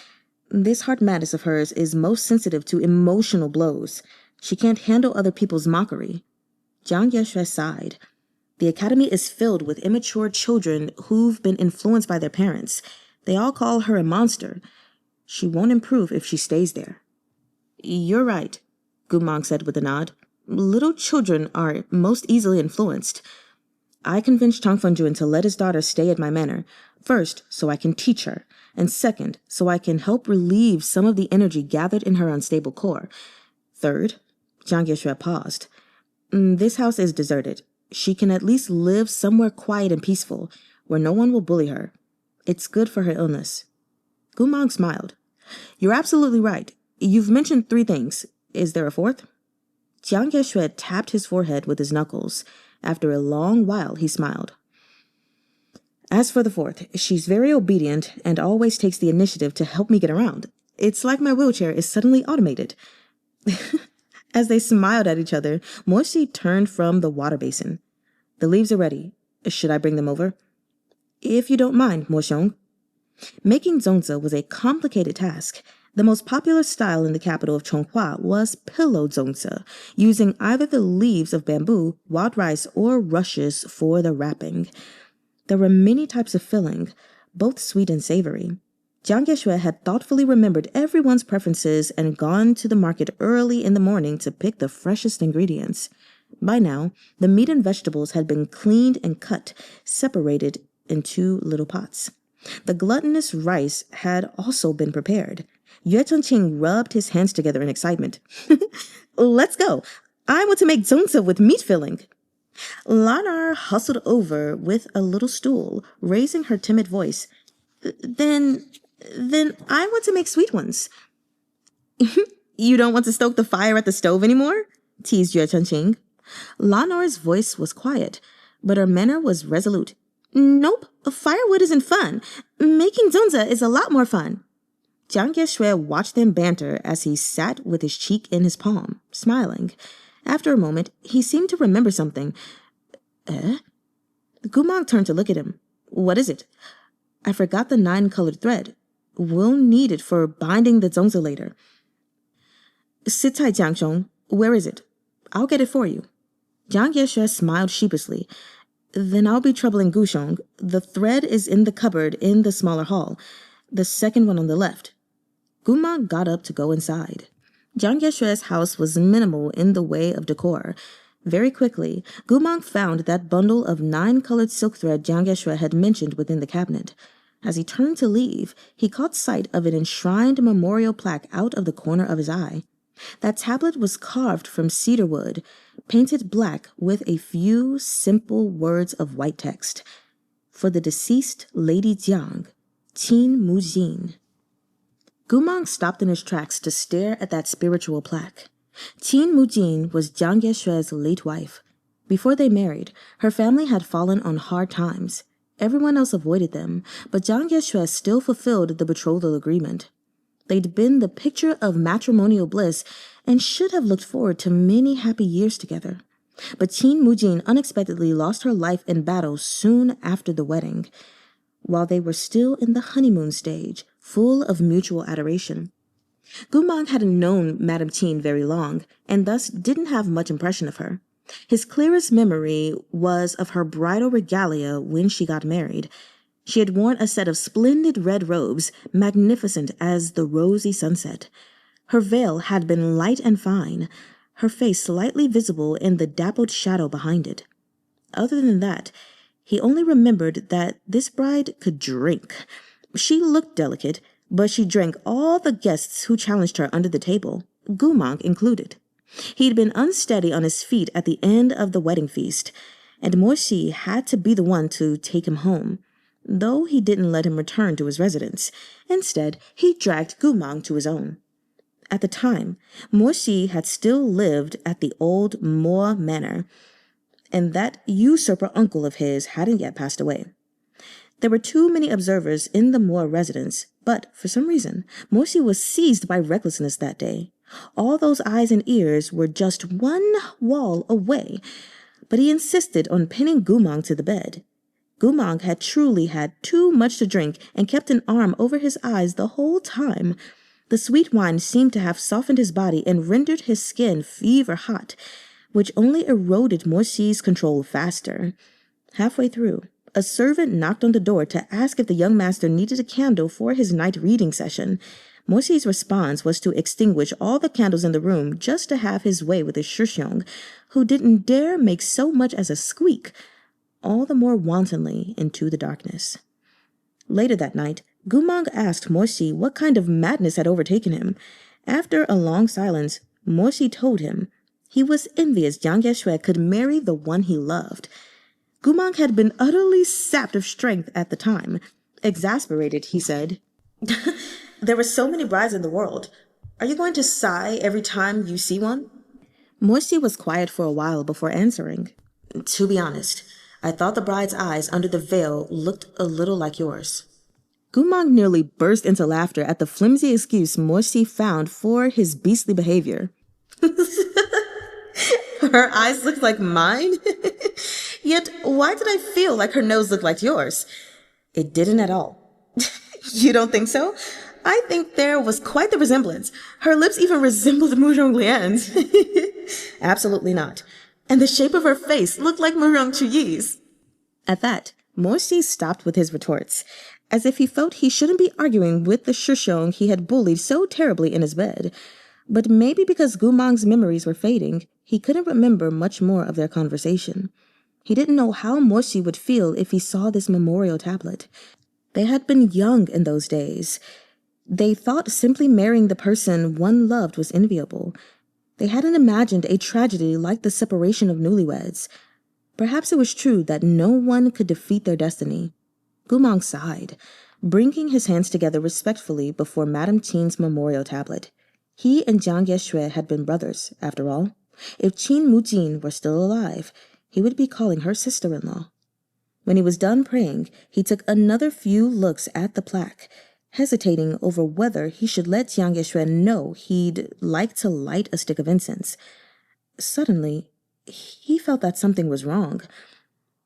Speaker 1: This heart madness of hers is most sensitive to emotional blows. She can't handle other people's mockery. Jiang Yexue sighed. The academy is filled with immature children who've been influenced by their parents. They all call her a monster. She won't improve if she stays there. You're right, Goo Mahng said with a nod. Little children are most easily influenced. I convinced Chang Fenjun to let his daughter stay at my manor, first so I can teach her, and second so I can help relieve some of the energy gathered in her unstable core. Third, Jiang Yexue paused. This house is deserted. She can at least live somewhere quiet and peaceful, where no one will bully her. It's good for her illness. Goo Mahng smiled. You're absolutely right. You've mentioned 3 things. Is there a 4th? Jiang Yexue tapped his forehead with his knuckles. After a long while, he smiled. As for the 4th, she's very obedient and always takes the initiative to help me get around. It's like my wheelchair is suddenly automated. As they smiled at each other, Shee turned from the water basin. The leaves are ready. Should I bring them over? If you don't mind, Mo Xiong. Making zongzi was a complicated task. The most popular style in the capital of Chonghua was pillow zongzi, using either the leaves of bamboo, wild rice, or rushes for the wrapping. There were many types of filling, both sweet and savory. Jiang Yexue had thoughtfully remembered everyone's preferences and gone to the market early in the morning to pick the freshest ingredients. By now, the meat and vegetables had been cleaned and cut, separated in 2 little pots. The gluttonous rice had also been prepared. Yue Chengqing rubbed his hands together in excitement. Let's go. I want to make zongzi with meat filling. Lanar hustled over with a little stool, raising her timid voice. Then I want to make sweet ones. You don't want to stoke the fire at the stove anymore? Teased Yue Chengqing. Lanar's voice was quiet, but her manner was resolute. Nope, firewood isn't fun. Making zongzi is a lot more fun. Jiang Yexue watched them banter as he sat with his cheek in his palm, smiling. After a moment, he seemed to remember something. Goo Mahng turned to look at him. What is it? I forgot the 9-colored thread. We'll need it for binding the zongzi later. Sit tight, Jiangshong. Where is it? I'll get it for you. Jiang Yexue smiled sheepishly. Then I'll be troubling Gushong. The thread is in the cupboard in the smaller hall, the second one on the left. Goo Mahng got up to go inside. Jiang Yexue's house was minimal in the way of decor. Very quickly, Goo Mahng found that bundle of 9-colored silk thread Jiang Yexue had mentioned within the cabinet. As he turned to leave, he caught sight of an enshrined memorial plaque out of the corner of his eye. That tablet was carved from cedar wood, painted black with a few simple words of white text. For the deceased Lady Jiang, Qin Mu Jin. Goo Mahng stopped in his tracks to stare at that spiritual plaque. Qin Mu Jin was Jiang Yexue's late wife. Before they married, her family had fallen on hard times. Everyone else avoided them, but Jiang Yexue still fulfilled the betrothal agreement. They'd been the picture of matrimonial bliss and should have looked forward to many happy years together. But Qin Mu Jin unexpectedly lost her life in battle soon after the wedding, while they were still in the honeymoon stage, full of mutual adoration. Goo Mahng hadn't known Madame Qin very long, and thus didn't have much impression of her. His clearest memory was of her bridal regalia when she got married. She had worn a set of splendid red robes, magnificent as the rosy sunset. Her veil had been light and fine, her face slightly visible in the dappled shadow behind it. Other than that, he only remembered that this bride could drink. She looked delicate, but she drank all the guests who challenged her under the table, Goo Mahng included. He'd been unsteady on his feet at the end of the wedding feast, and Mo Xi had to be the one to take him home, though he didn't let him return to his residence. Instead, he dragged Goo Mahng to his own. At the time, Mo Xi had still lived at the old Mo Manor, and that usurper uncle of his hadn't yet passed away. There were too many observers in the Mo residence, but for some reason, Mo Xi was seized by recklessness that day. All those eyes and ears were just one wall away, but he insisted on pinning Goo Mahng to the bed. Goo Mahng had truly had too much to drink and kept an arm over his eyes the whole time. The sweet wine seemed to have softened his body and rendered his skin fever-hot, which only eroded Mo Xi's control faster. Halfway through, a servant knocked on the door to ask if the young master needed a candle for his night reading session. Mo Xi's response was to extinguish all the candles in the room just to have his way with his Shizun, who didn't dare make so much as a squeak, all the more wantonly into the darkness. Later that night, Goo Mahng asked Mo Xi what kind of madness had overtaken him. After a long silence, Mo Xi told him he was envious Jiang Yexue could marry the one he loved. Goo Mahng had been utterly sapped of strength at the time. Exasperated, he said, "There were so many brides in the world. Are you going to sigh every time you see one?" Mo Xi was quiet for a while before answering. "To be honest, I thought the bride's eyes under the veil looked a little like yours." Goo Mahng nearly burst into laughter at the flimsy excuse Mo Xi found for his beastly behavior. "Her eyes look like mine? Yet, why did I feel like her nose looked like yours? It didn't at all. You don't think so? I think there was quite the resemblance. Her lips even resembled Murong Lian's. Absolutely not. And the shape of her face looked like Murong Chuyi's. At that, Mo Xi stopped with his retorts, as if he felt he shouldn't be arguing with the Shishong he had bullied so terribly in his bed. But maybe because Goo Mahn's memories were fading, he couldn't remember much more of their conversation. He didn't know how Mo Xi would feel if he saw this memorial tablet. They had been young in those days. They thought simply marrying the person one loved was enviable. They hadn't imagined a tragedy like the separation of newlyweds. Perhaps it was true that no one could defeat their destiny. Goo Mahng sighed, bringing his hands together respectfully before Madame Qin's memorial tablet. He and Jiang Yexue had been brothers, after all. If Qin Mujin were still alive, he would be calling her sister-in-law. When he was done praying, he took another few looks at the plaque, hesitating over whether he should let Jiang Yexue know he'd like to light a stick of incense. Suddenly, he felt that something was wrong.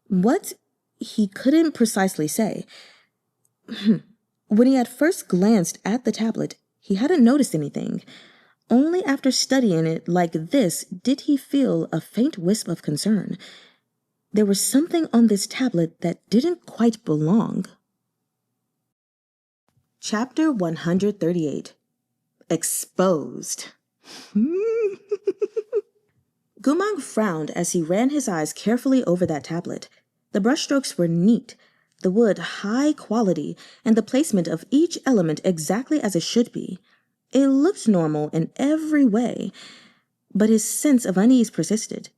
Speaker 1: What? He couldn't precisely say. When he had first glanced at the tablet, he hadn't noticed anything. Only after studying it like this did he feel a faint wisp of concern. There was something on this tablet that didn't quite belong. Chapter 138. Exposed. Goo Mahng frowned as he ran his eyes carefully over that tablet. The brushstrokes were neat, the wood high quality, and the placement of each element exactly as it should be. It looked normal in every way, but his sense of unease persisted,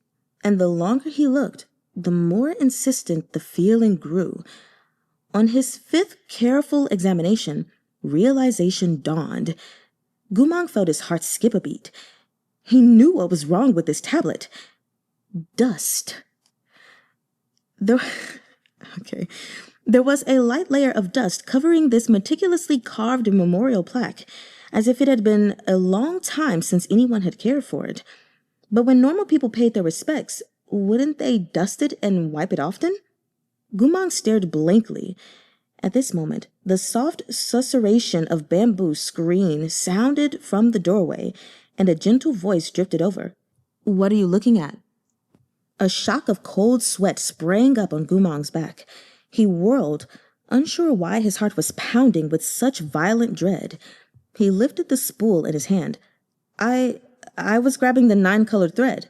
Speaker 1: and the longer he looked, the more insistent the feeling grew. On his fifth careful examination, realization dawned. Goo Mahng felt his heart skip a beat. He knew what was wrong with this tablet. Dust. There was a light layer of dust covering this meticulously carved memorial plaque, as if it had been a long time since anyone had cared for it. But when normal people paid their respects, wouldn't they dust it and wipe it often? Goo Mahng stared blankly. At this moment, the soft susurration of bamboo screen sounded from the doorway, and a gentle voice drifted over. "What are you looking at?" A shock of cold sweat sprang up on Goo Mahng's back. He whirled, unsure why his heart was pounding with such violent dread. He lifted the spool in his hand. I was grabbing the 9-colored thread."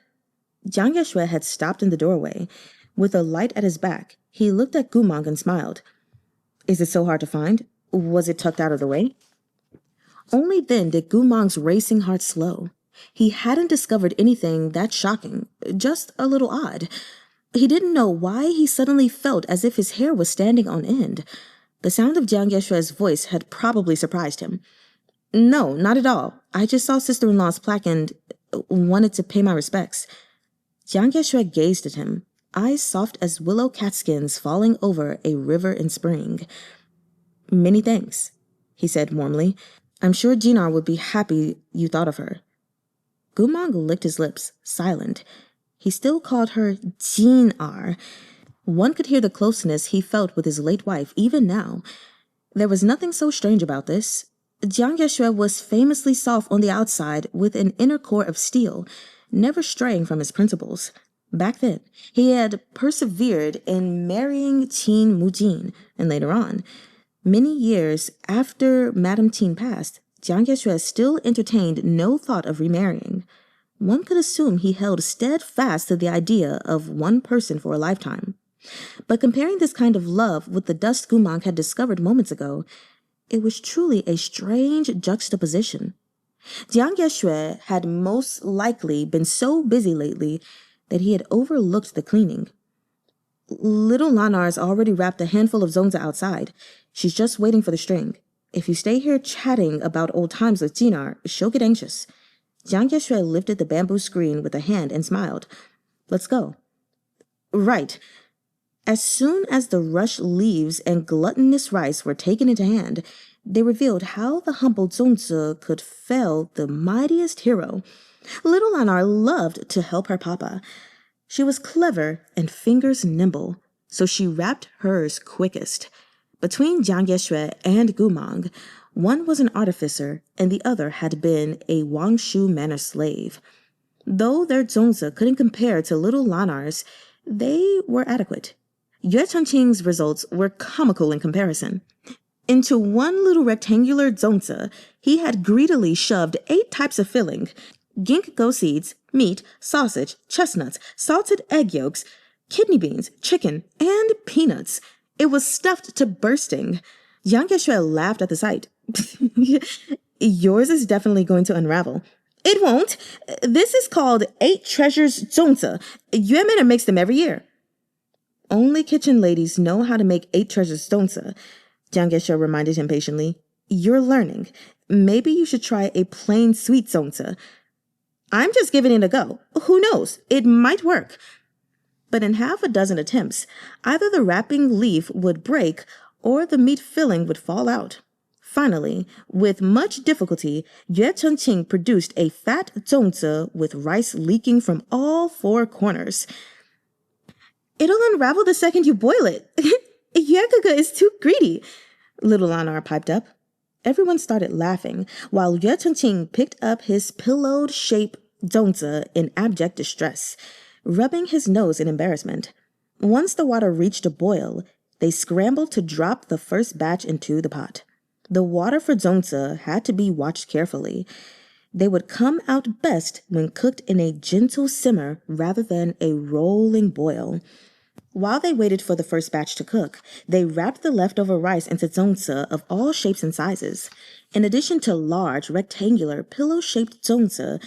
Speaker 1: Jiang Yexue had stopped in the doorway. With a light at his back, he looked at Goo Mahng and smiled. "Is it so hard to find? Was it tucked out of the way?" Only then did Goo Mahng's racing heart slow. He hadn't discovered anything that shocking, just a little odd. He didn't know why he suddenly felt as if his hair was standing on end. The sound of Jiang Yexue's voice had probably surprised him. "No, not at all. I just saw sister-in-law's plaque and wanted to pay my respects." Jiang Yexue gazed at him, eyes soft as willow catskins falling over a river in spring. "Many thanks," he said warmly. "I'm sure Jee-ahng would be happy you thought of her." Goo Mahng licked his lips, silent. He still called her Jee-ahng. One could hear the closeness he felt with his late wife even now. There was nothing so strange about this. Jiang Yexue was famously soft on the outside with an inner core of steel, never straying from his principles. Back then, he had persevered in marrying Qin Mujin, and later on, many years after Madame Qin passed, Jiang Yexue still entertained no thought of remarrying. One could assume he held steadfast to the idea of one person for a lifetime. But comparing this kind of love with the dust Goo Mahng had discovered moments ago, it was truly a strange juxtaposition. Jiang Yexue had most likely been so busy lately that he had overlooked the cleaning. "Little Lanar's already wrapped a handful of zonza outside. She's just waiting for the string. If you stay here chatting about old times with Jee-ahng, she'll get anxious." Jiang Yexue lifted the bamboo screen with a hand and smiled. "Let's go." "Right." As soon as the rush leaves and gluttonous rice were taken into hand, they revealed how the humble Zongzi could fell the mightiest hero. Little Lanar loved to help her papa. She was clever and fingers nimble, so she wrapped hers quickest. Between Jiang Yexue and Goo Mahng, one was an artificer and the other had been a Wangshu manor slave. Though their zongzi couldn't compare to little Lanar's, they were adequate. Yue Changqing's results were comical in comparison. Into one little rectangular zongzi, he had greedily shoved 8 types of filling: ginkgo seeds, meat, sausage, chestnuts, salted egg yolks, kidney beans, chicken, and peanuts. It was stuffed to bursting. Jiang Yexue laughed at the sight. Yours is definitely going to unravel. It won't. This is called 8 Treasures Zongzi. Yue Manor makes them every year. Only kitchen ladies know how to make 8 Treasures Zongzi, Jiang Yexue reminded him patiently. You're learning. Maybe you should try a plain sweet zongzi. I'm just giving it a go. Who knows? It might work. But in half a dozen attempts, either the wrapping leaf would break or the meat filling would fall out. Finally, with much difficulty, Yue Changqing produced a fat zongzi with rice leaking from all 4 corners. It'll unravel the second you boil it. Yue is too greedy, little Lanar piped up. Everyone started laughing, while Yue Changqing picked up his pillowed-shaped zongzi in abject distress, rubbing his nose in embarrassment. Once the water reached a boil, they scrambled to drop the first batch into the pot. The water for zongzi had to be watched carefully. They would come out best when cooked in a gentle simmer rather than a rolling boil. While they waited for the first batch to cook, they wrapped the leftover rice into zongzi of all shapes and sizes. In addition to large, rectangular, pillow-shaped zongzi,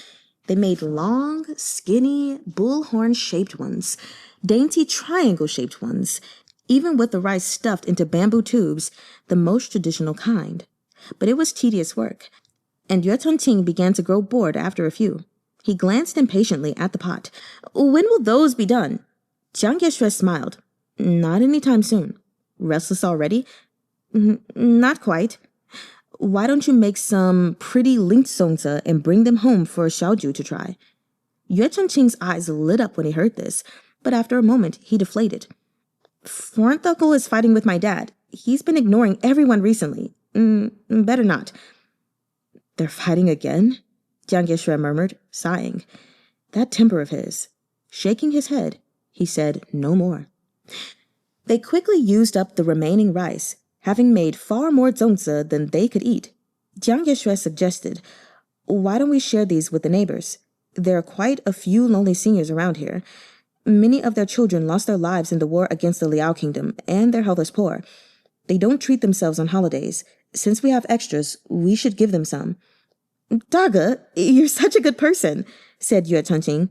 Speaker 1: they made long, skinny, bullhorn-shaped ones, dainty triangle-shaped ones, even with the rice stuffed into bamboo tubes, the most traditional kind. But it was tedious work, and Yue Changqing began to grow bored after a few. He glanced impatiently at the pot. When will those be done? Jiang Yexue smiled. Not anytime soon. Restless already? Not quite. Why don't you make some pretty linked zongzi and bring them home for Xiaoju to try? Yue Changqing's eyes lit up when he heard this, but after a moment he deflated. Fourth uncle is fighting with my dad. He's been ignoring everyone recently. Better not. They're fighting again? Jiang Yexue murmured, sighing. That temper of his. Shaking his head, he said no more. They quickly used up the remaining rice, having made far more zongzi than they could eat. Jiang Yexue suggested, why don't we share these with the neighbors? There are quite a few lonely seniors around here. Many of their children lost their lives in the war against the Liao Kingdom, and their health is poor. They don't treat themselves on holidays. Since we have extras, we should give them some. Daga, you're such a good person, said Yue Changqing.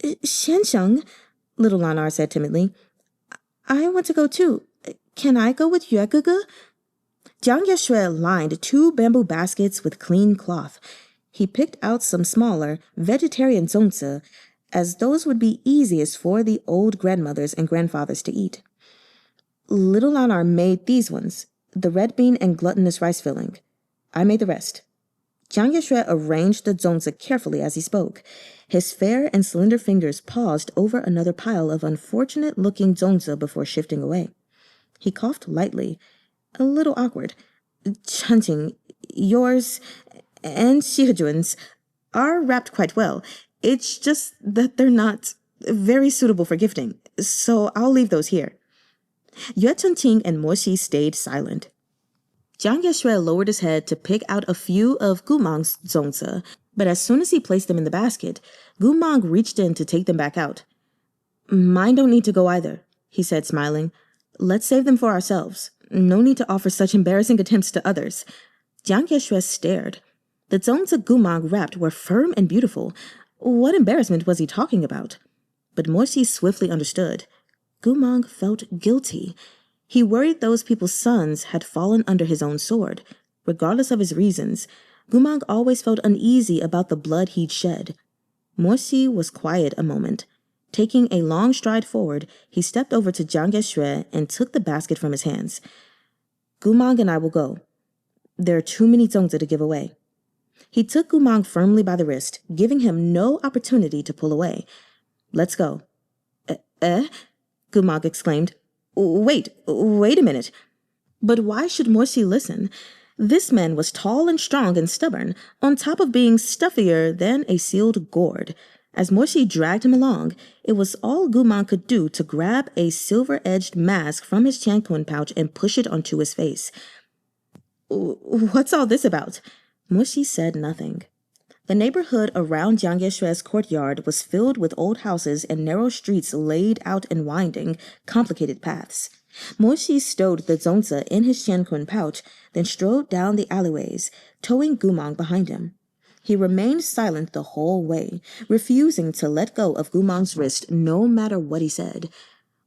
Speaker 1: Xianxiang, little Lanar said timidly. I want to go too. Can I go with Yue Gege? Jiang Yexue lined 2 bamboo baskets with clean cloth. He picked out some smaller, vegetarian zongzi, as those would be easiest for the old grandmothers and grandfathers to eat. Little Lanar made these ones, the red bean and glutinous rice filling. I made the rest. Jiang Yexue arranged the zongzi carefully as he spoke. His fair and slender fingers paused over another pile of unfortunate-looking zongzi before shifting away. He coughed lightly, a little awkward. Changqing, yours and Shihajun's are wrapped quite well. It's just that they're not very suitable for gifting, so I'll leave those here. Yue Changqing and Mo Xi stayed silent. Jiang Yexue lowered his head to pick out a few of Goo Mahng's zongzi, but as soon as he placed them in the basket, Goo Mahng reached in to take them back out. Mine don't need to go either, he said, smiling. Let's save them for ourselves. No need to offer such embarrassing attempts to others. Jiang Yexue stared. The zongzi Goo Mahng wrapped were firm and beautiful. What embarrassment was he talking about? But Mo Xi swiftly understood. Goo Mahng felt guilty. He worried those people's sons had fallen under his own sword. Regardless of his reasons, Goo Mahng always felt uneasy about the blood he'd shed. Mo Xi was quiet a moment. Taking a long stride forward, he stepped over to Jiang Yexue and took the basket from his hands. Goo Mahng and I will go. There are too many zongzi to give away. He took Goo Mahng firmly by the wrist, giving him no opportunity to pull away. Let's go. Eh? Goo Mahng exclaimed. Wait a minute. But why should Morsi listen? This man was tall and strong and stubborn, on top of being stuffier than a sealed gourd. As Morsi dragged him along, it was all Goo Mahng could do to grab a silver-edged mask from his Changkun pouch and push it onto his face. What's all this about? Morsi said nothing. The neighborhood around Jiang Yexue's courtyard was filled with old houses and narrow streets laid out in winding, complicated paths. Morsi stowed the zonza in his Changkun pouch, then strode down the alleyways, towing Goo Mahng behind him. He remained silent the whole way, refusing to let go of Goo Mahng's wrist no matter what he said.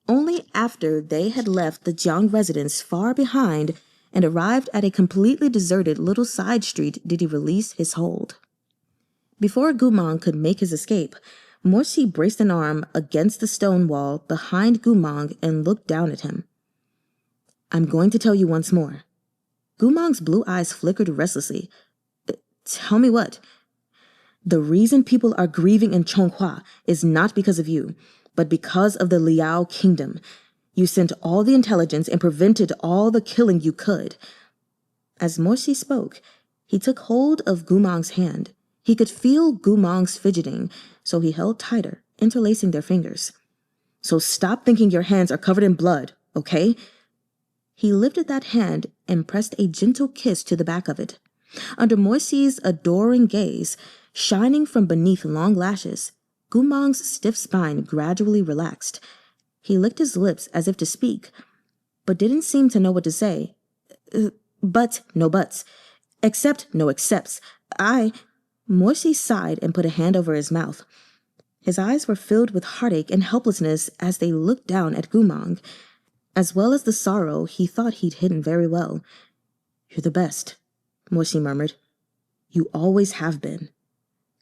Speaker 1: Only after they had left the Jiang residence far behind and arrived at a completely deserted little side street did he release his hold. Before Goo Mahng could make his escape, Morsi braced an arm against the stone wall behind Goo Mahng and looked down at him. I'm going to tell you once more. Goo Mahng's blue eyes flickered restlessly. Tell me what? The reason people are grieving in Chonghua is not because of you, but because of the Liao kingdom. You sent all the intelligence and prevented all the killing you could. As Morsi spoke, he took hold of Goo Mahng's hand. He could feel Goo Mahng's fidgeting, so he held tighter, interlacing their fingers. So stop thinking your hands are covered in blood, okay? He lifted that hand and pressed a gentle kiss to the back of it. Under Morsi's adoring gaze, shining from beneath long lashes, Goo Mahng's stiff spine gradually relaxed. He licked his lips as if to speak, but didn't seem to know what to say. But no buts. Except no accepts. Morsi sighed and put a hand over his mouth. His eyes were filled with heartache and helplessness as they looked down at Goo Mahng, as well as the sorrow he thought he'd hidden very well. You're the best, Morsi murmured. You always have been.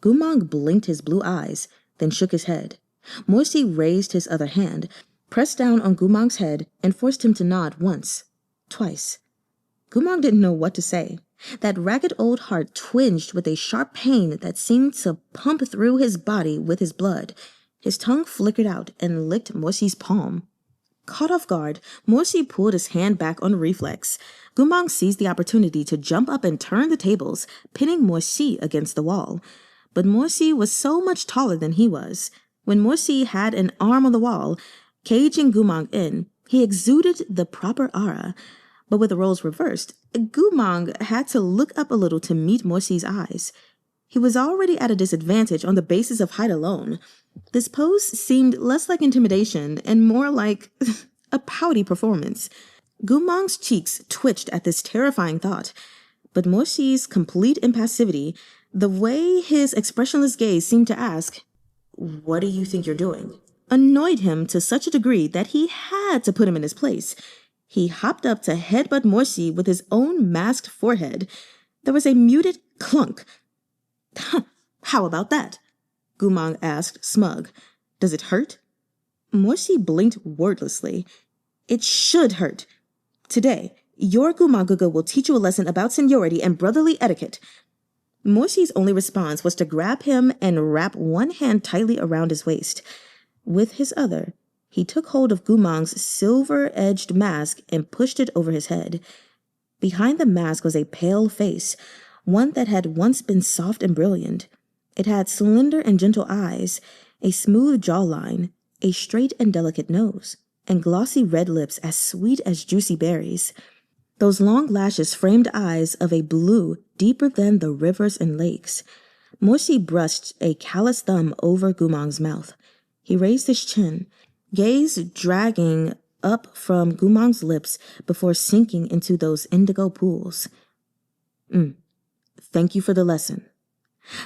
Speaker 1: Goo Mahng blinked his blue eyes, then shook his head. Morsi raised his other hand, pressed down on Goo Mahng's head, and forced him to nod once, twice. Goo Mahng didn't know what to say. That ragged old heart twinged with a sharp pain that seemed to pump through his body with his blood. His tongue flickered out and licked Morsi's palm. Caught off guard, Morsi pulled his hand back on reflex. Goo Mahng seized the opportunity to jump up and turn the tables, pinning Morsi against the wall. But Morsi was so much taller than he was. When Morsi had an arm on the wall, caging Goo Mahng in, he exuded the proper aura. But with the roles reversed, Goo Mahng had to look up a little to meet Morsi's eyes. He was already at a disadvantage on the basis of height alone. This pose seemed less like intimidation and more like a pouty performance. Goo Mahng's cheeks twitched at this terrifying thought, but Morsi's complete impassivity, the way his expressionless gaze seemed to ask, "What do you think you're doing?" annoyed him to such a degree that he had to put him in his place. He hopped up to headbutt Morsi with his own masked forehead. There was a muted clunk. How about that? Goo Mahng asked, smug. Does it hurt? Morsi blinked wordlessly. It should hurt. Today, your Goo Mahng will teach you a lesson about seniority and brotherly etiquette. Morsi's only response was to grab him and wrap one hand tightly around his waist. With his other, he took hold of Goo Mahng's silver-edged mask and pushed it over his head. Behind the mask was a pale face, one that had once been soft and brilliant. It had slender and gentle eyes, a smooth jawline, a straight and delicate nose, and glossy red lips as sweet as juicy berries. Those long lashes framed eyes of a blue deeper than the rivers and lakes. Morsi brushed a callous thumb over Goo Mahng's mouth. He raised his chin, gaze dragging up from Goo Mahng's lips before sinking into those indigo pools. Thank you for the lesson.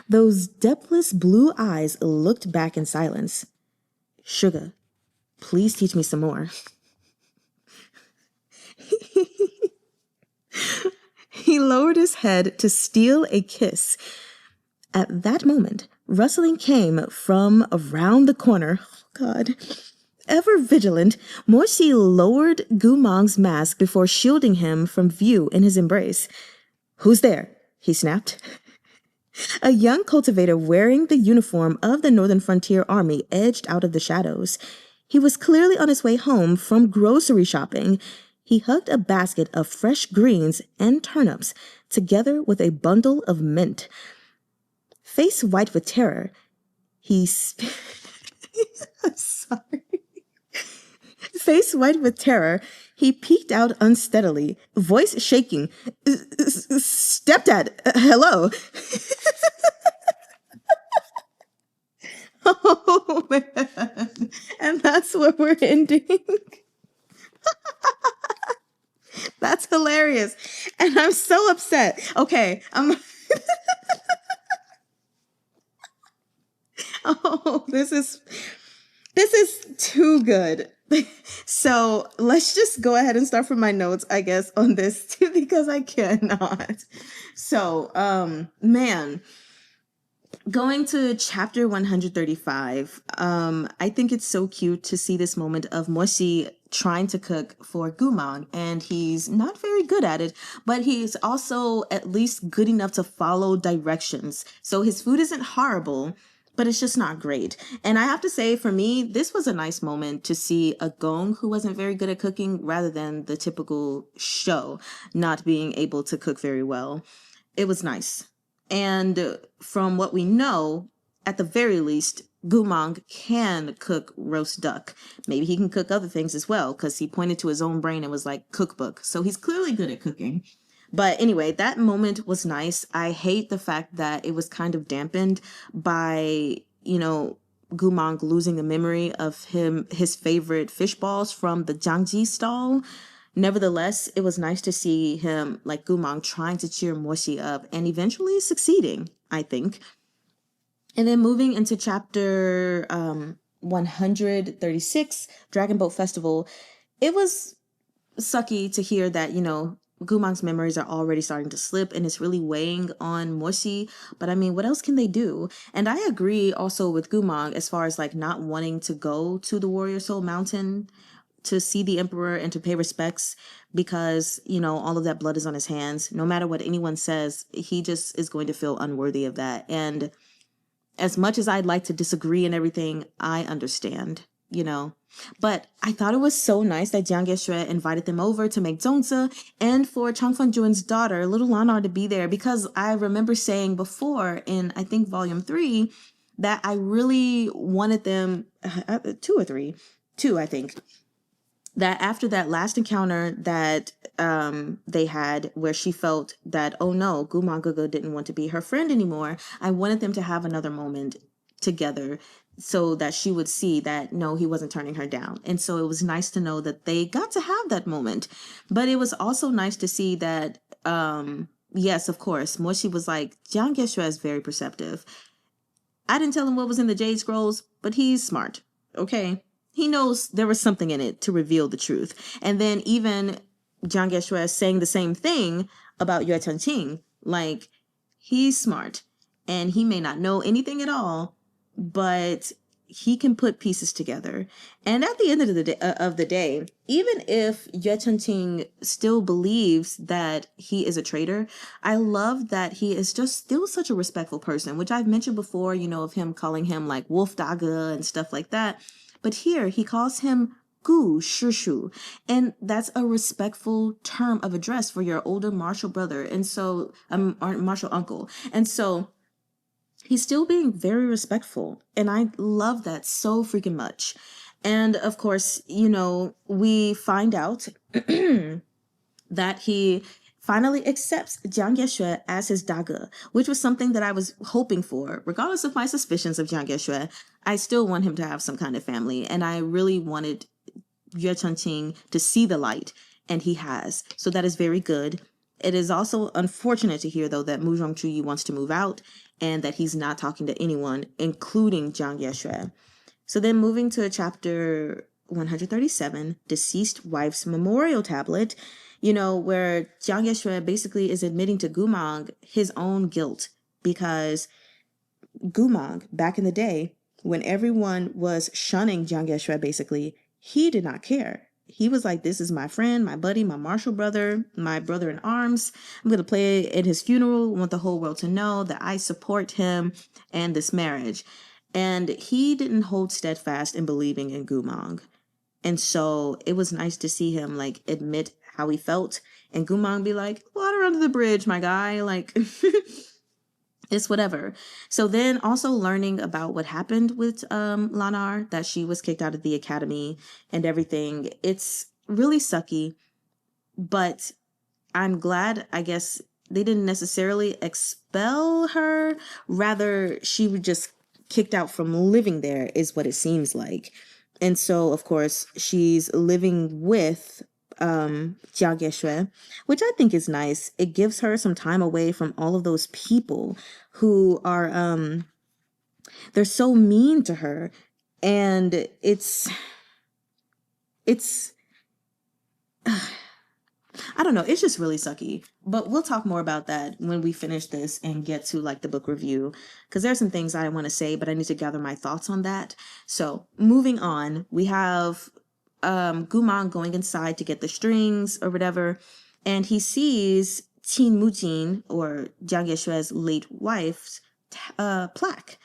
Speaker 1: Those depthless blue eyes looked back in silence. Sugar, please teach me some more. He lowered his head to steal a kiss. At that moment, rustling came from around the corner. Oh, God. Ever vigilant, Morsi lowered Goo Mahng's mask before shielding him from view in his embrace. Who's there? He snapped. A young cultivator wearing the uniform of the Northern Frontier Army edged out of the shadows. He was clearly on his way home from grocery shopping. He hugged a basket of fresh greens and turnips, together with a bundle of mint. Face white with terror, sorry. Face white with terror, he peeked out unsteadily, voice shaking. Stepdad, hello. Oh, man. And that's where we're ending. That's hilarious. And I'm so upset. Okay, oh, this is too good. So let's just go ahead and start from my notes, I guess, on this too, because I cannot. So, man, going to chapter 135, I think it's so cute to see this moment of Moshi trying to cook for Goo Mahng, and he's not very good at it, but he's also at least good enough to follow directions. So his food isn't horrible, but it's just not great. And I have to say, for me, this was a nice moment to see a Gong who wasn't very good at cooking rather than the typical show not being able to cook very well. It was nice. And from what we know, at the very least, Goo Mahng can cook roast duck. Maybe he can cook other things as well, because he pointed to his own brain and was like, cookbook. So he's clearly good at cooking. But anyway, that moment was nice. I hate the fact that it was kind of dampened by, Goo Mahng losing the memory of his favorite fish balls from the Jiangji stall. Nevertheless, it was nice to see him, like Goo Mahng, trying to cheer Moshi up and eventually succeeding, I think. And then moving into chapter 136, Dragon Boat Festival, it was sucky to hear that, Goo Mahng's memories are already starting to slip and it's really weighing on Moshi. But I mean, what else can they do? And I agree also with Goo Mahng as far as like not wanting to go to the Warrior Soul Mountain to see the emperor and to pay respects because, all of that blood is on his hands. No matter what anyone says, he just is going to feel unworthy of that. And as much as I'd like to disagree and everything, I understand, But I thought it was so nice that Jiang Yexue invited them over to make zongzi and for Chang Fenjuan's daughter, little Lanar, to be there, because I remember saying before in, I think, volume 3, that I really wanted them, 2 or 3, 2, I think, that after that last encounter that they had where she felt that, oh no, Goo Mahng didn't want to be her friend anymore, I wanted them to have another moment together so that she would see that, no, he wasn't turning her down. And so it was nice to know that they got to have that moment. But it was also nice to see that, yes, of course, Moshi was like, Jiang Yexue is very perceptive. I didn't tell him what was in the Jade Scrolls, but he's smart, okay? He knows there was something in it to reveal the truth. And then even Jiang Yexue saying the same thing about Yue Chengqing, like, he's smart and he may not know anything at all, but he can put pieces together. And at the end of the day, even if Yue Chengqing still believes that he is a traitor, I love that he is just still such a respectful person, which I've mentioned before, of him calling him like Wolf Daga and stuff like that. But here he calls him Gu Shishu, and that's a respectful term of address for your older martial brother, and so or martial uncle. And so he's still being very respectful, and I love that so freaking much. And of course, we find out that he finally accepts Jiang Yexue as his daga, which was something that I was hoping for. Regardless of my suspicions of Jiang Yexue, I still want him to have some kind of family, and I really wanted Yue Chengqing to see the light, and he has. So that is very good. It is also unfortunate to hear, though, that Mu Zhongchuyi wants to move out and that he's not talking to anyone, including Jiang Yexue. So then moving to chapter 137, Deceased Wife's Memorial Tablet, where Jiang Yexue basically is admitting to Goo Mahng his own guilt, because Goo Mahng, back in the day, when everyone was shunning Jiang Yexue, basically, he did not care. He was like, this is my friend, my buddy, my martial brother, my brother in arms. I'm going to play at his funeral. I want the whole world to know that I support him and this marriage. And he didn't hold steadfast in believing in Goo Mahng. And so it was nice to see him like admit how he felt, and Goo Mahng be like, water under the bridge, my guy. Like, it's whatever. So then also learning about what happened with Lanar, that she was kicked out of the academy and everything. It's really sucky, but I'm glad, I guess, they didn't necessarily expel her. Rather, she was just kicked out from living there, is what it seems like. And so, of course, she's living with Jiang Yexue, which I think is nice. It gives her some time away from all of those people who are, they're so mean to her. And it's I don't know. It's just really sucky. But we'll talk more about that when we finish this and get to like the book review. Because there's some things I want to say, but I need to gather my thoughts on that. So moving on, we have Goo Mahng going inside to get the strings or whatever. And he sees Tin Mujin, or Jiang Yexue's late wife's plaque.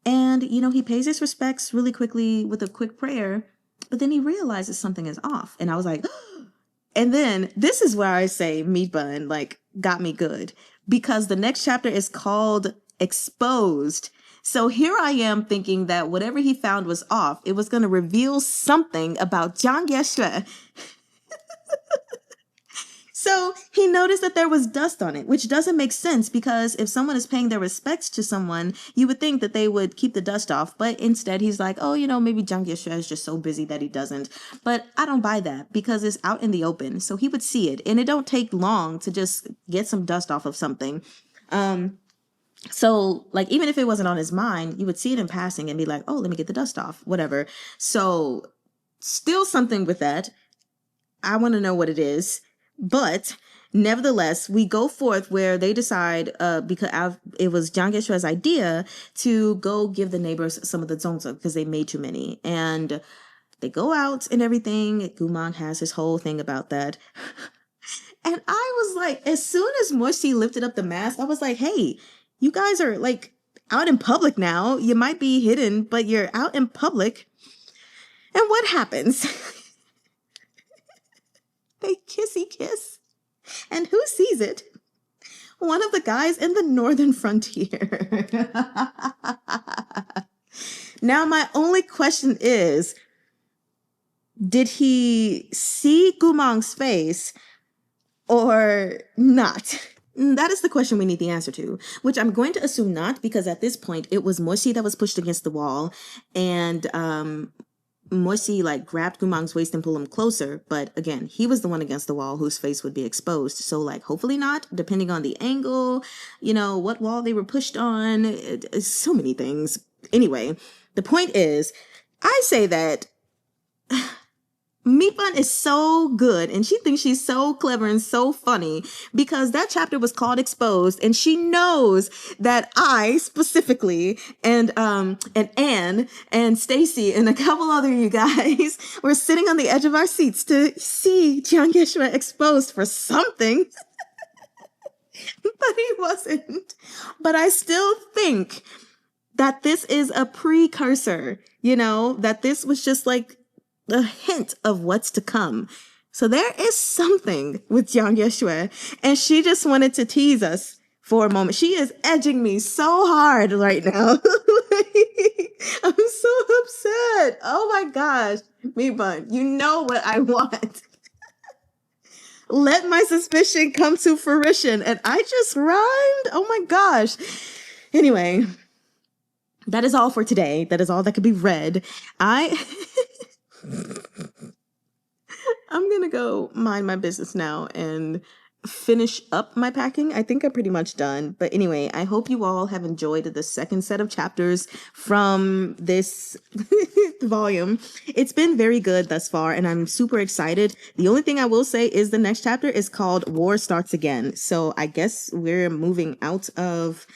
Speaker 1: And, you know, he pays his respects really quickly with a quick prayer. But then he realizes something is off. And I was like... And then this is where I say Meatbun like got me good, because the next chapter is called Exposed. So here I am thinking that whatever he found was off. It was going to reveal something about Jiang Yexue. So he noticed that there was dust on it, which doesn't make sense, because if someone is paying their respects to someone, you would think that they would keep the dust off. But instead, he's like, oh, you know, maybe Jiang Yexue is just so busy that he doesn't. But I don't buy that, because it's out in the open. So he would see it. And it don't take long to just get some dust off of something. So like, even if it wasn't on his mind, you would see it in passing and be like, oh, let me get the dust off, whatever. So still something with that. I want to know what it is. But nevertheless, we go forth where they decide, because it was Jiang Yexue's idea to go give the neighbors some of the zongzi because they made too many. And they go out and everything. Goo Mahng has his whole thing about that. And I was like, as soon as Moshi lifted up the mask, I was like, hey, you guys are like out in public now. You might be hidden, but you're out in public. And what happens? They kissy kiss. And who sees it? One of the guys in the northern frontier. Now, my only question is, did he see Goo Mahng's face or not? That is the question we need the answer to, which I'm going to assume not, because at this point, it was Moshi that was pushed against the wall, and Moshi like grabbed Goo Mahng's waist and pulled him closer. But again, he was the one against the wall whose face would be exposed. So like, hopefully not, depending on the angle, you know, what wall they were pushed on. It's so many things. Anyway, the point is, I say that Meatbun is so good, and she thinks she's so clever and so funny, because that chapter was called Exposed, and she knows that I specifically and Anne and Stacy and a couple other you guys were sitting on the edge of our seats to see Jiang Yexue exposed for something. But he wasn't. But I still think that this is a precursor, you know, that this was just like a hint of what's to come. So there is something with Jiang Yexue, and she just wanted to tease us for a moment. She is edging me so hard right now. I'm so upset. Oh my gosh. Meatbun, you know what I want. Let my suspicion come to fruition. And I just rhymed. Oh my gosh. Anyway, that is all for today. That is all that could be read. I'm gonna go mind my business now and finish up my packing. I think I'm pretty much done. But anyway, I hope you all have enjoyed the second set of chapters from this volume. It's been very good thus far, and I'm super excited. The only thing I will say is the next chapter is called War Starts Again. So I guess we're moving out of,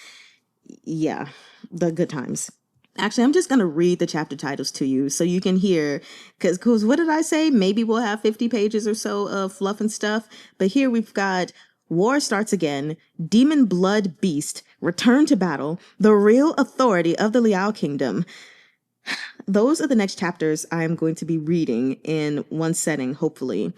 Speaker 1: yeah, the good times. Actually, I'm just going to read the chapter titles to you so you can hear, because what did I say? Maybe we'll have 50 pages or so of fluff and stuff. But here we've got War starts again. Demon blood beast return to battle. The real authority of the Liao Kingdom. Those are the next chapters I'm going to be reading in one setting, hopefully.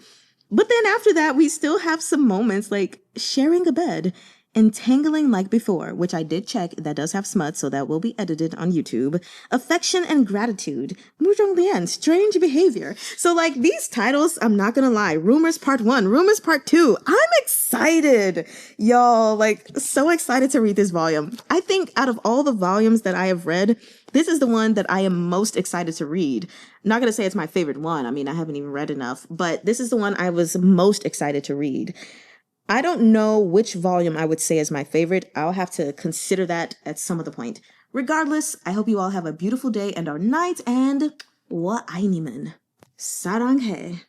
Speaker 1: But then after that, we still have some moments like sharing a bed, entangling like before, which I did check. That does have smut, so that will be edited on YouTube. Affection and gratitude. Muzhong Lian, strange behavior. So like these titles, I'm not gonna lie. Rumors Part 1, Rumors Part 2. I'm excited. Y'all, like so excited to read this volume. I think out of all the volumes that I have read, this is the one that I am most excited to read. I'm not going to say it's my favorite one. I mean, I haven't even read enough, but this is the one I was most excited to read. I don't know which volume I would say is my favorite. I'll have to consider that at some other point. Regardless, I hope you all have a beautiful day and or night, and wa ainiman. Sarang he.